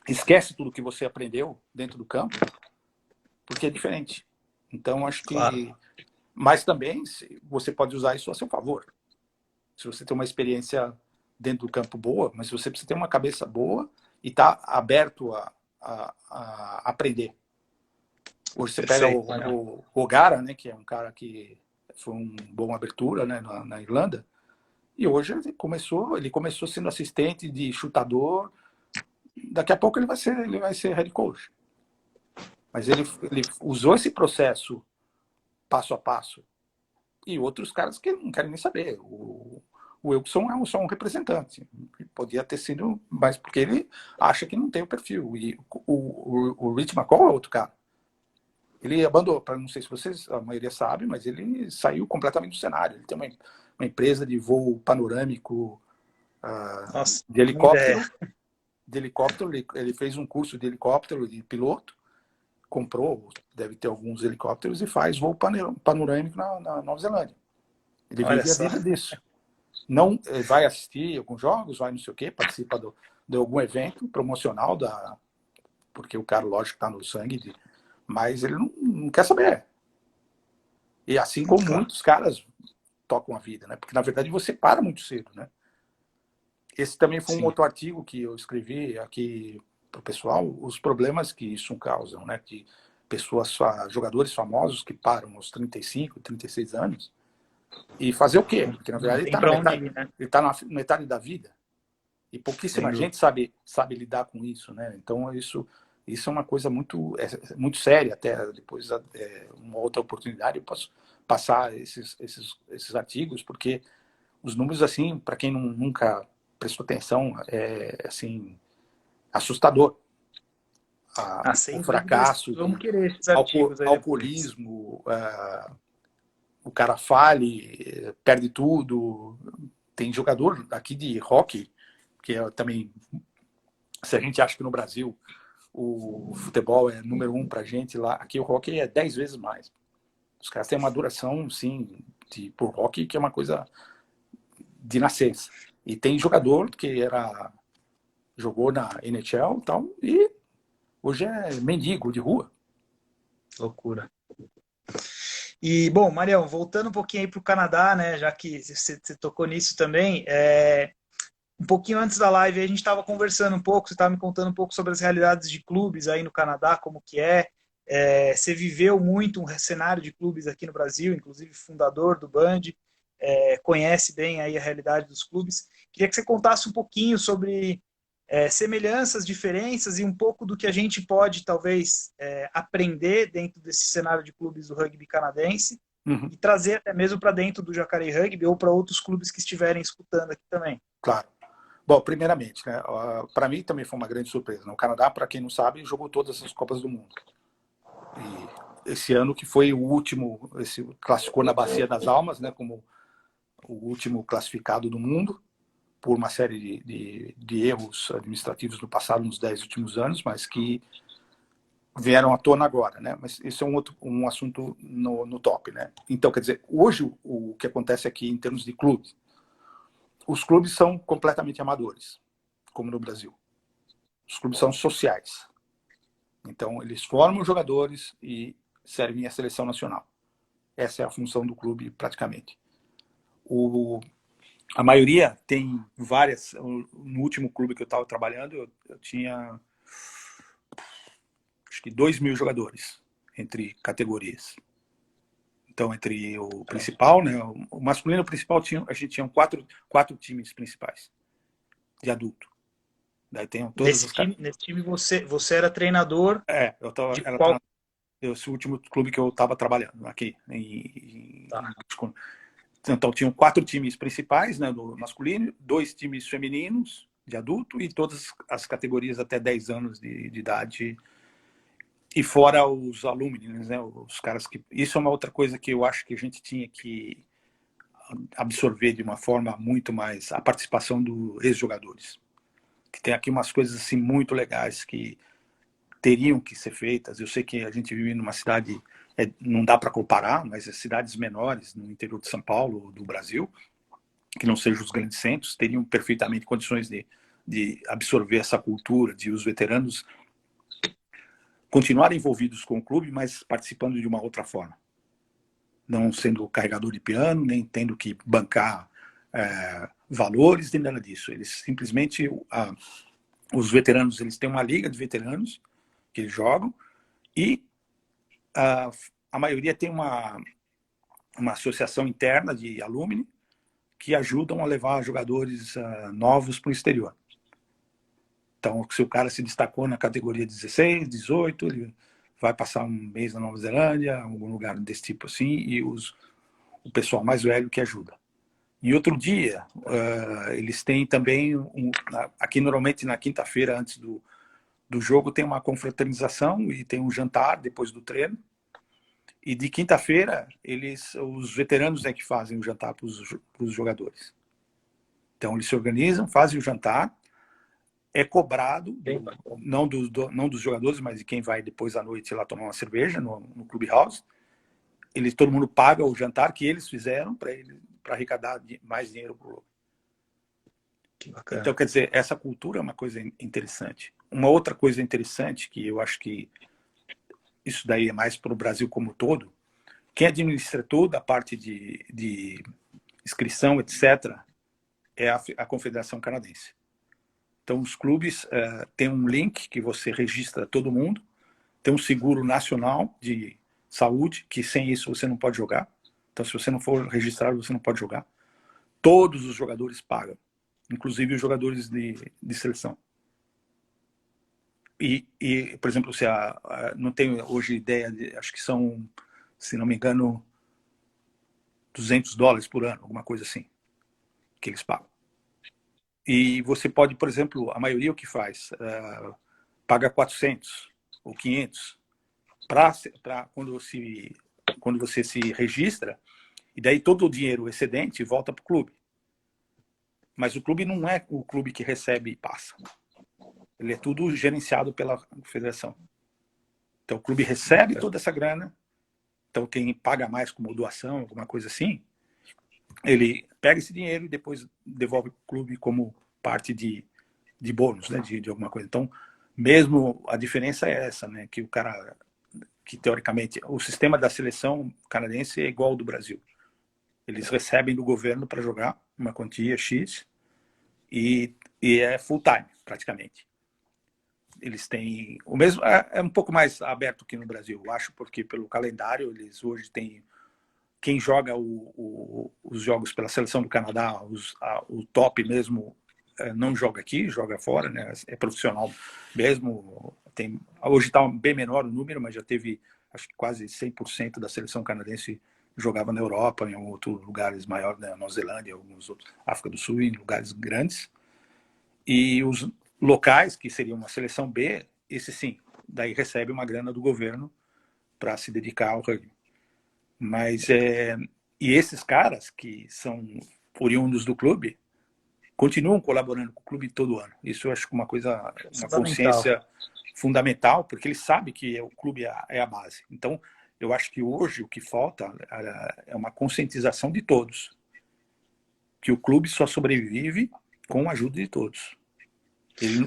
esquece tudo que você aprendeu dentro do campo, porque é diferente. Então acho Claro. que, mas também você pode usar isso a seu favor. Se você tem uma experiência dentro do campo boa, mas você precisa ter uma cabeça boa e estar aberto a aprender. Hoje você pega Perfeito. o O'Gara, né, que é um cara que foi um bom abertura, né, na Irlanda, e hoje ele começou sendo assistente de chutador. Daqui a pouco ele vai ser head coach. Mas ele usou esse processo passo a passo. E outros caras que não querem nem saber. O Wilson é só um representante. Podia ter sido, mas porque ele acha que não tem o perfil. E o Rich McCall é outro cara. Ele abandonou, não sei se vocês, a maioria sabe, mas ele saiu completamente do cenário. Ele tem uma empresa de voo panorâmico Nossa, de ideia. helicóptero. Ele fez um curso de helicóptero de piloto, comprou, deve ter alguns helicópteros e faz voo panorâmico na Nova Zelândia. Ele Olha vive a só. vida disso. Não vai assistir alguns jogos, vai não sei o quê, participa de algum evento promocional porque o cara, lógico, está no sangue, mas ele não quer saber. E assim como Claro. muitos caras tocam a vida, né? Porque na verdade você para muito cedo, né? Esse também foi um Sim. outro artigo que eu escrevi aqui para o pessoal, os problemas que isso causam, né? De jogadores famosos que param aos 35, 36 anos e fazer o quê? Porque na Não verdade ele tem está na para onde metade, ir, né? ele tá na metade da vida e Sem pouquíssima dúvida. gente sabe lidar com isso, né? Então isso é uma coisa muito séria. Até depois uma outra oportunidade eu posso passar esses artigos, porque os números, assim, para quem nunca prestou atenção, é assim assustador. O Sem dúvidas, fracasso vamos de querer esses artigos aí depois. alcoolismo, o cara fale, perde tudo. Tem jogador aqui de hockey, que é também, se a gente acha que no Brasil o futebol é número 1 pra gente, lá aqui o hockey é 10 vezes mais. Os caras têm uma duração, sim, por hockey, que é uma coisa de nascença. E tem jogador que jogou na NHL e tal, e hoje é mendigo de rua. Loucura. E, bom, Marião, voltando um pouquinho aí para o Canadá, né, já que você tocou nisso também, um pouquinho antes da live a gente estava conversando um pouco, você estava me contando um pouco sobre as realidades de clubes aí no Canadá, como que você viveu muito um cenário de clubes aqui no Brasil, inclusive fundador do Band, conhece bem aí a realidade dos clubes. Queria que você contasse um pouquinho sobre semelhanças, diferenças e um pouco do que a gente pode, talvez, aprender dentro desse cenário de clubes do rugby canadense Uhum, e trazer até mesmo para dentro do Jacaré Rugby ou para outros clubes que estiverem escutando aqui também. claro. Bom, primeiramente, né, para mim também foi uma grande surpresa. Né? O Canadá, para quem não sabe, jogou todas as Copas do Mundo. esse ano que foi o último, classificou na Bacia das Almas, né, como o último classificado do mundo, por uma série de erros administrativos no passado, nos 10 últimos anos, mas que vieram à tona agora, né? Mas isso é um assunto no top, né? Então, quer dizer, hoje o que acontece aqui em termos de clubes, os clubes são completamente amadores, como no Brasil. Os clubes são sociais. Então, eles formam jogadores e servem à seleção nacional. Essa é a função do clube, praticamente. A maioria tem várias. No último clube que eu estava trabalhando, eu tinha acho que 2.000 jogadores entre categorias. Então, entre o principal, né, o masculino principal, a gente tinha quatro times principais de adulto. Daí tem todas nesse time você era treinador de qual? Esse último clube que eu estava trabalhando aqui. Tá. Então, tinham 4 times principais, né, do masculino, 2 times femininos de adulto e todas as categorias até 10 anos de idade. E fora os alumnos, né, os caras que... Isso é uma outra coisa que eu acho que a gente tinha que absorver de uma forma muito mais a participação dos ex-jogadores. Que tem aqui umas coisas assim muito legais que teriam que ser feitas. Eu sei que a gente vive numa cidade, não dá para comparar, mas as cidades menores no interior de São Paulo, do Brasil, que não sejam os grandes centros, teriam perfeitamente condições de absorver essa cultura, de os veteranos continuarem envolvidos com o clube, mas participando de uma outra forma. Não sendo carregador de piano, nem tendo que bancar valores, nem nada disso. Eles simplesmente, os veteranos, eles têm uma liga de veteranos que eles jogam e a maioria tem uma associação interna de alumni que ajudam a levar jogadores novos para o exterior. Então, se o cara se destacou na categoria 16, 18, ele vai passar um mês na Nova Zelândia, algum lugar desse tipo assim, e o pessoal mais velho que ajuda. E outro dia, eles têm também, aqui normalmente na quinta-feira antes do jogo, tem uma confraternização e tem um jantar depois do treino. E de quinta-feira, os veteranos que fazem o jantar para os jogadores. Então, eles se organizam, fazem o jantar, é cobrado, não dos jogadores, mas de quem vai depois à noite lá tomar uma cerveja no Clubhouse. Todo mundo paga o jantar que eles fizeram para arrecadar mais dinheiro para o clube. Então, quer dizer, essa cultura é uma coisa interessante. Uma outra coisa interessante, que eu acho que isso daí é mais para o Brasil como um todo, quem administra toda a parte de inscrição, etc., é a Confederação Canadense. Então, os clubes têm um link que você registra todo mundo, tem um seguro nacional de saúde, que sem isso você não pode jogar. Então, se você não for registrado, você não pode jogar. Todos os jogadores pagam, inclusive os jogadores de seleção. E, por exemplo, se não tenho hoje ideia, acho que são, se não me engano, $200 por ano, alguma coisa assim, que eles pagam. E você pode, por exemplo, a maioria o que faz, paga 400 ou 500 para quando você se registra, e daí todo o dinheiro excedente volta para o clube. Mas o clube não é o clube que recebe e passa. Ele é tudo gerenciado pela federação. Então o clube recebe toda essa grana. Então quem paga mais como doação, alguma coisa assim, ele pega esse dinheiro e depois devolve para o clube como parte de bônus, né, de alguma coisa. Então, mesmo a diferença é essa, né, que o cara, que teoricamente, o sistema da seleção canadense é igual ao do Brasil. Eles recebem do governo para jogar uma quantia X e é full time, praticamente. Eles têm o mesmo, é um pouco mais aberto que no Brasil, eu acho, porque pelo calendário eles hoje têm quem joga os jogos pela seleção do Canadá, o top mesmo, não joga aqui, joga fora, né? É profissional mesmo. Hoje está bem menor o número, mas já teve, acho que quase 100% da seleção canadense jogava na Europa, em outros lugares maiores, na Nova Zelândia, alguns outros, África do Sul, em lugares grandes. E os locais, que seriam uma seleção B, esse sim, daí recebe uma grana do governo para se dedicar ao rugby. Mas, e esses caras que são oriundos do clube, continuam colaborando com o clube todo ano. Isso eu acho que uma coisa, uma consciência fundamental, porque eles sabem que o clube é a base. Então, eu acho que hoje o que falta é uma conscientização de todos, que o clube só sobrevive com a ajuda de todos.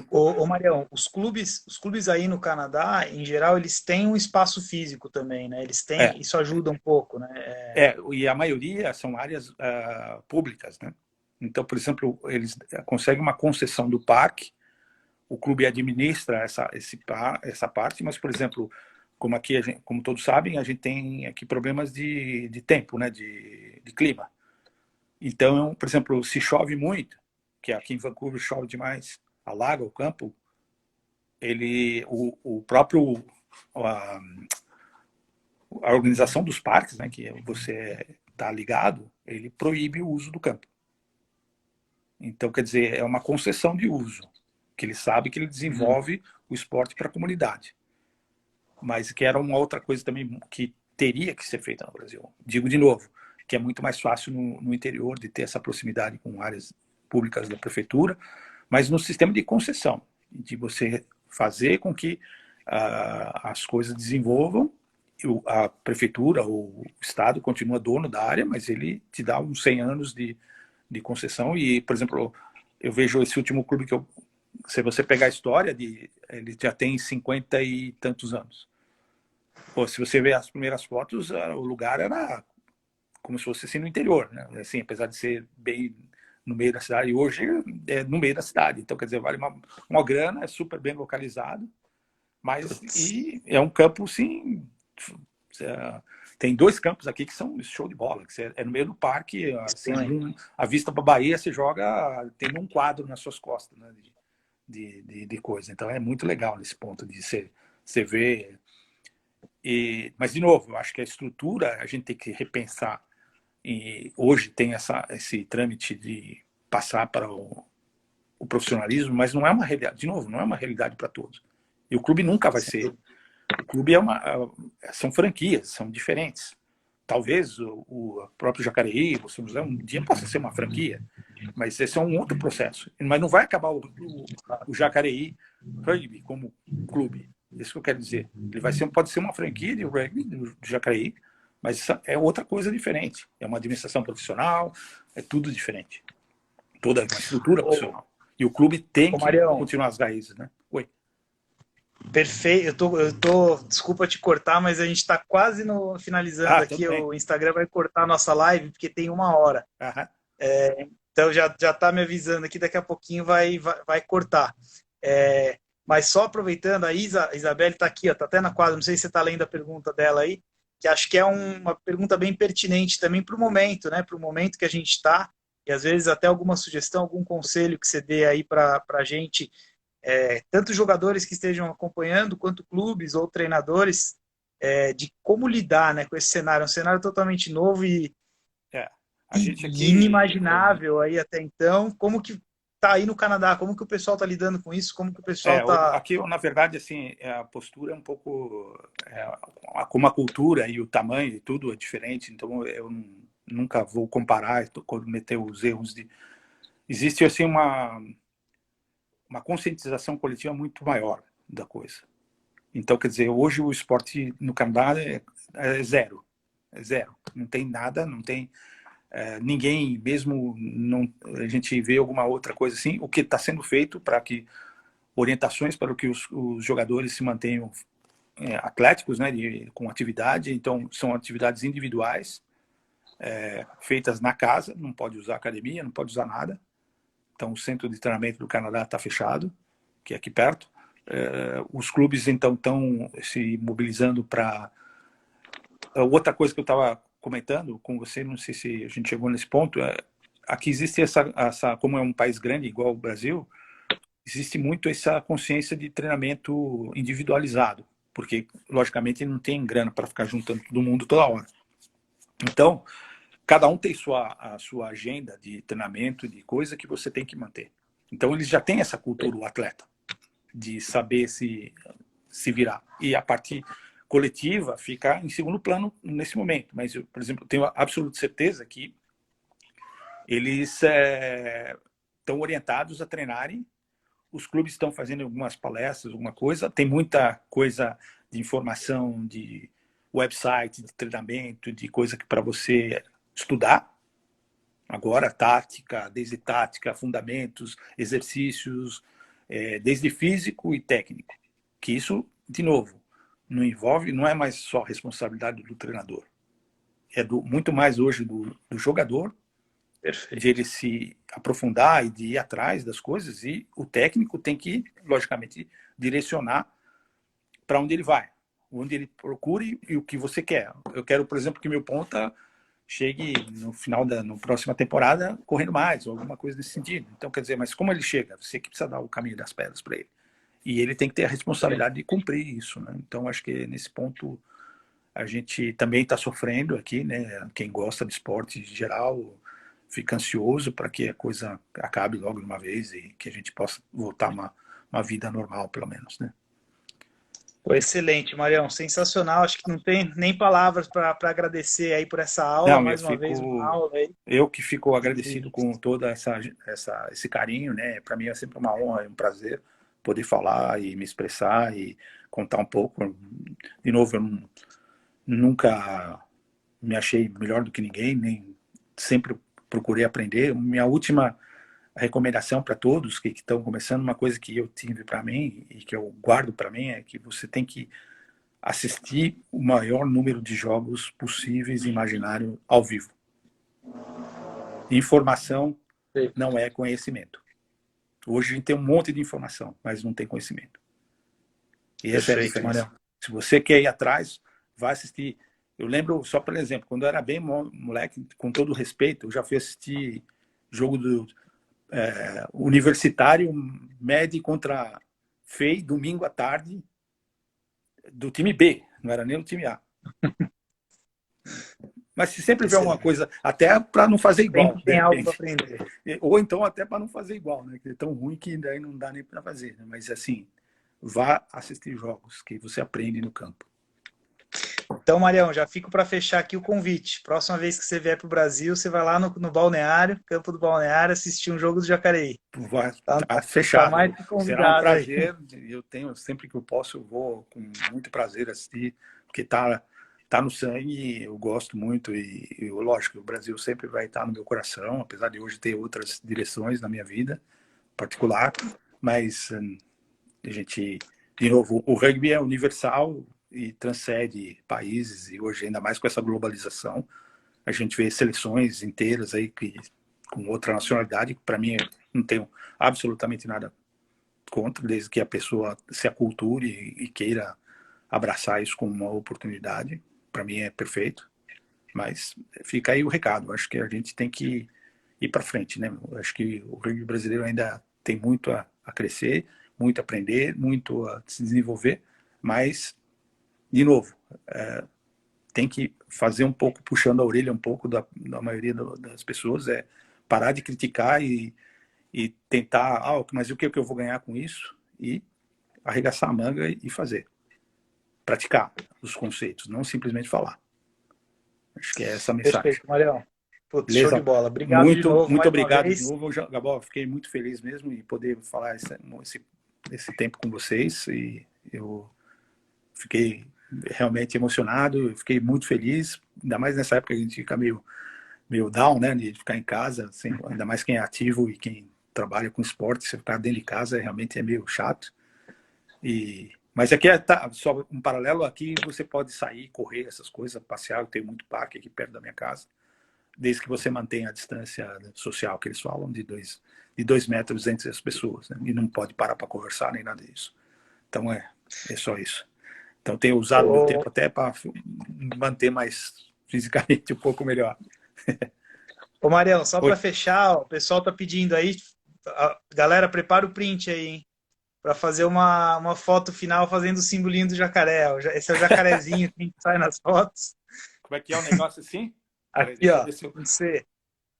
Ô Marião, os clubes aí no Canadá, em geral, eles têm um espaço físico também, né? Eles têm, isso ajuda um pouco, né? E a maioria são áreas públicas, né? Então, por exemplo, eles conseguem uma concessão do parque, o clube administra essa parte, mas, por exemplo, como aqui, como todos sabem, a gente tem aqui problemas de tempo, né? De clima. Então, por exemplo, se chove muito, que aqui em Vancouver chove demais, alaga o campo, o próprio a organização dos parques, né, que você está ligado, ele proíbe o uso do campo. Então, quer dizer, é uma concessão de uso, que ele sabe que ele desenvolve o esporte para a comunidade. Mas que era uma outra coisa também que teria que ser feita no Brasil. Digo de novo, que é muito mais fácil no interior de ter essa proximidade com áreas públicas da prefeitura, mas no sistema de concessão, de você fazer com que as coisas desenvolvam, a prefeitura ou o Estado continua dono da área, mas ele te dá uns 100 anos de concessão. E, por exemplo, eu vejo esse último clube que se você pegar a história, ele já tem 50 e tantos anos. Pô, se você ver as primeiras fotos, o lugar era como se fosse assim no interior, né? Assim, apesar de ser bem no meio da cidade, hoje é no meio da cidade. Então, quer dizer, vale uma grana, é super bem localizado, mas e é um campo, sim. Tem 2 campos aqui que são show de bola, que é no meio do parque, assim, a vista para a Bahia, você joga tendo um quadro nas suas costas, né, de coisa. Então é muito legal nesse ponto de você ver. Mas, de novo, eu acho que a estrutura a gente tem que repensar. E hoje tem esse trâmite de passar para o profissionalismo, mas não é uma realidade, de novo, não é uma realidade para todos. E o clube nunca vai ser. O clube são franquias, são diferentes. Talvez o próprio Jacareí, o São José, um dia possa ser uma franquia, mas esse é um outro processo. Mas não vai acabar o Jacareí Rugby como clube. Isso que eu quero dizer. Ele pode ser uma franquia de rugby do Jacareí, mas é outra coisa diferente. É uma administração profissional, é tudo diferente. Toda uma estrutura profissional. E o clube tem que continuar as raízes, né? Oi. Perfeito. Desculpa te cortar, mas a gente está quase finalizando aqui. O Instagram vai cortar a nossa live, porque tem 1 hora. Então já está me avisando aqui, daqui a pouquinho vai cortar. Mas só aproveitando, a Isabelle está aqui, está até na quadra, não sei se você está lendo a pergunta dela aí, que acho que é uma pergunta bem pertinente também para o momento, né? Para o momento que a gente está, e às vezes até alguma sugestão, algum conselho que você dê aí para a gente, tanto jogadores que estejam acompanhando, quanto clubes ou treinadores, de como lidar, né, com esse cenário. É um cenário totalmente novo e inimaginável aí até então. Como que tá aí no Canadá? Como que o pessoal tá lidando com isso? Como que o pessoal tá... Aqui, na verdade, assim, a postura é um pouco... como a cultura e o tamanho e tudo é diferente, então eu nunca vou comparar, cometer os erros de... Existe, assim, uma conscientização coletiva muito maior da coisa. Então, quer dizer, hoje o esporte no Canadá é zero. É zero. Não tem nada, não tem... ninguém, mesmo a gente vê alguma outra coisa assim, o que está sendo feito para que orientações para que os jogadores se mantenham atléticos, né, com atividade. Então são atividades individuais, feitas na casa, não pode usar academia, não pode usar nada. Então o centro de treinamento do Canadá está fechado, que é aqui perto. Os clubes então estão se mobilizando para... Outra coisa que eu estava comentando com você, não sei se a gente chegou nesse ponto, aqui existe como é um país grande igual o Brasil, existe muito essa consciência de treinamento individualizado, porque logicamente não tem grana para ficar juntando todo mundo toda hora. Então, cada um tem a sua agenda de treinamento, de coisa que você tem que manter. Então, eles já têm essa cultura, o atleta, de saber se virar. E a partir coletiva fica em segundo plano nesse momento. Mas, eu, por exemplo, tenho absoluta certeza que eles estão orientados a treinarem. Os clubes estão fazendo algumas palestras, alguma coisa. Tem muita coisa de informação, de website, de treinamento, de coisa que para você estudar. Agora, tática, desde tática, fundamentos, exercícios, desde físico e técnico. Que isso, de novo, não envolve, não é mais só responsabilidade do treinador. É muito mais hoje do jogador, Perfeito. de ele se aprofundar e de ir atrás das coisas, e o técnico tem que, logicamente, direcionar para onde ele vai, onde ele procure e o que você quer. Eu quero, por exemplo, que meu ponta chegue no final na próxima temporada correndo mais, ou alguma coisa nesse sentido. Então, quer dizer, mas como ele chega? Você que precisa dar o caminho das pedras para ele. E ele tem que ter a responsabilidade de cumprir isso, né? Então, acho que nesse ponto a gente também está sofrendo aqui, né? Quem gosta de esporte em geral fica ansioso para que a coisa acabe logo de uma vez e que a gente possa voltar a uma vida normal, pelo menos, né? Pô, excelente, Marião, sensacional. Acho que não tem nem palavras para agradecer aí por essa aula, Não, mais uma vez uma aula aí. eu que fico E, agradecido com todo esse carinho, né? Para mim é sempre uma honra e um prazer poder falar e me expressar e contar um pouco. De novo, eu nunca me achei melhor do que ninguém, nem sempre procurei aprender. Minha última recomendação para todos que estão começando, uma coisa que eu tive para mim e que eu guardo para mim é que você tem que assistir o maior número de jogos possíveis e imaginário ao vivo. Informação não é conhecimento. Hoje a gente tem um monte de informação, mas não tem conhecimento. E essa é a diferença. Marião. Se você quer ir atrás, vai assistir. Eu lembro, só por exemplo, quando eu era bem moleque, com todo respeito, eu já fui assistir jogo do Universitário Med contra FEI, domingo à tarde, do time B, não era nem o time A. Mas se sempre vê alguma coisa, até para não fazer igual. Tem algo para aprender. Ou então até para não fazer igual, né? Que é tão ruim que daí não dá nem para fazer. Né? Mas assim, vá assistir jogos que você aprende no campo. Então, Marião, já fico para fechar aqui o convite. Próxima vez que você vier para o Brasil, você vai lá no Balneário, campo do Balneário, assistir um jogo do Jacareí. Vai tá fechado. Tá mais será um prazer. Aí. Eu tenho, sempre que eu posso, eu vou com muito prazer assistir, porque tá no sangue, eu gosto muito e lógico, o Brasil sempre vai estar no meu coração, apesar de hoje ter outras direções na minha vida particular, mas a gente, de novo, o rugby é universal e transcende países, e hoje ainda mais com essa globalização, a gente vê seleções inteiras aí com outra nacionalidade, que para mim não tenho absolutamente nada contra, desde que a pessoa se aculture e queira abraçar isso como uma oportunidade. Para mim é perfeito, mas fica aí o recado. Acho que a gente tem que ir para frente, né? Acho que o rugby brasileiro ainda tem muito a crescer, muito a aprender, muito a se desenvolver, mas, de novo, tem que fazer um pouco, puxando a orelha um pouco da maioria das pessoas, parar de criticar e tentar, mas o que eu vou ganhar com isso? E arregaçar a manga e fazer. Praticar os conceitos, não simplesmente falar. Acho que é essa a mensagem. Perfeito, Marião. Putz, show de bola. Obrigado muito, de novo. Muito obrigado de novo, Gabó. Fiquei muito feliz mesmo em poder falar esse tempo com vocês. E eu fiquei realmente emocionado, fiquei muito feliz. Ainda mais nessa época que a gente fica meio down, né? De ficar em casa, assim, ainda mais quem é ativo e quem trabalha com esporte, você ficar dentro de casa realmente é meio chato. Mas aqui só um paralelo, aqui você pode sair, correr, essas coisas, passear, eu tenho muito parque aqui perto da minha casa, desde que você mantenha a distância social que eles falam, de 2 metros entre as pessoas, né? E não pode parar para conversar nem nada disso. Então é só isso. Então tenho usado meu tempo até para manter mais fisicamente um pouco melhor. Ô Marião, só para fechar, o pessoal tá pedindo aí, galera, prepara o print aí, hein? Para fazer uma foto final fazendo o simbolinho do jacaré. Esse é o jacarezinho que sai nas fotos. Como é que é o negócio assim? Aqui, ó. Você.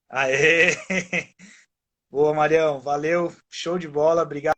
Aê! Boa, Marião. Valeu. Show de bola. Obrigado.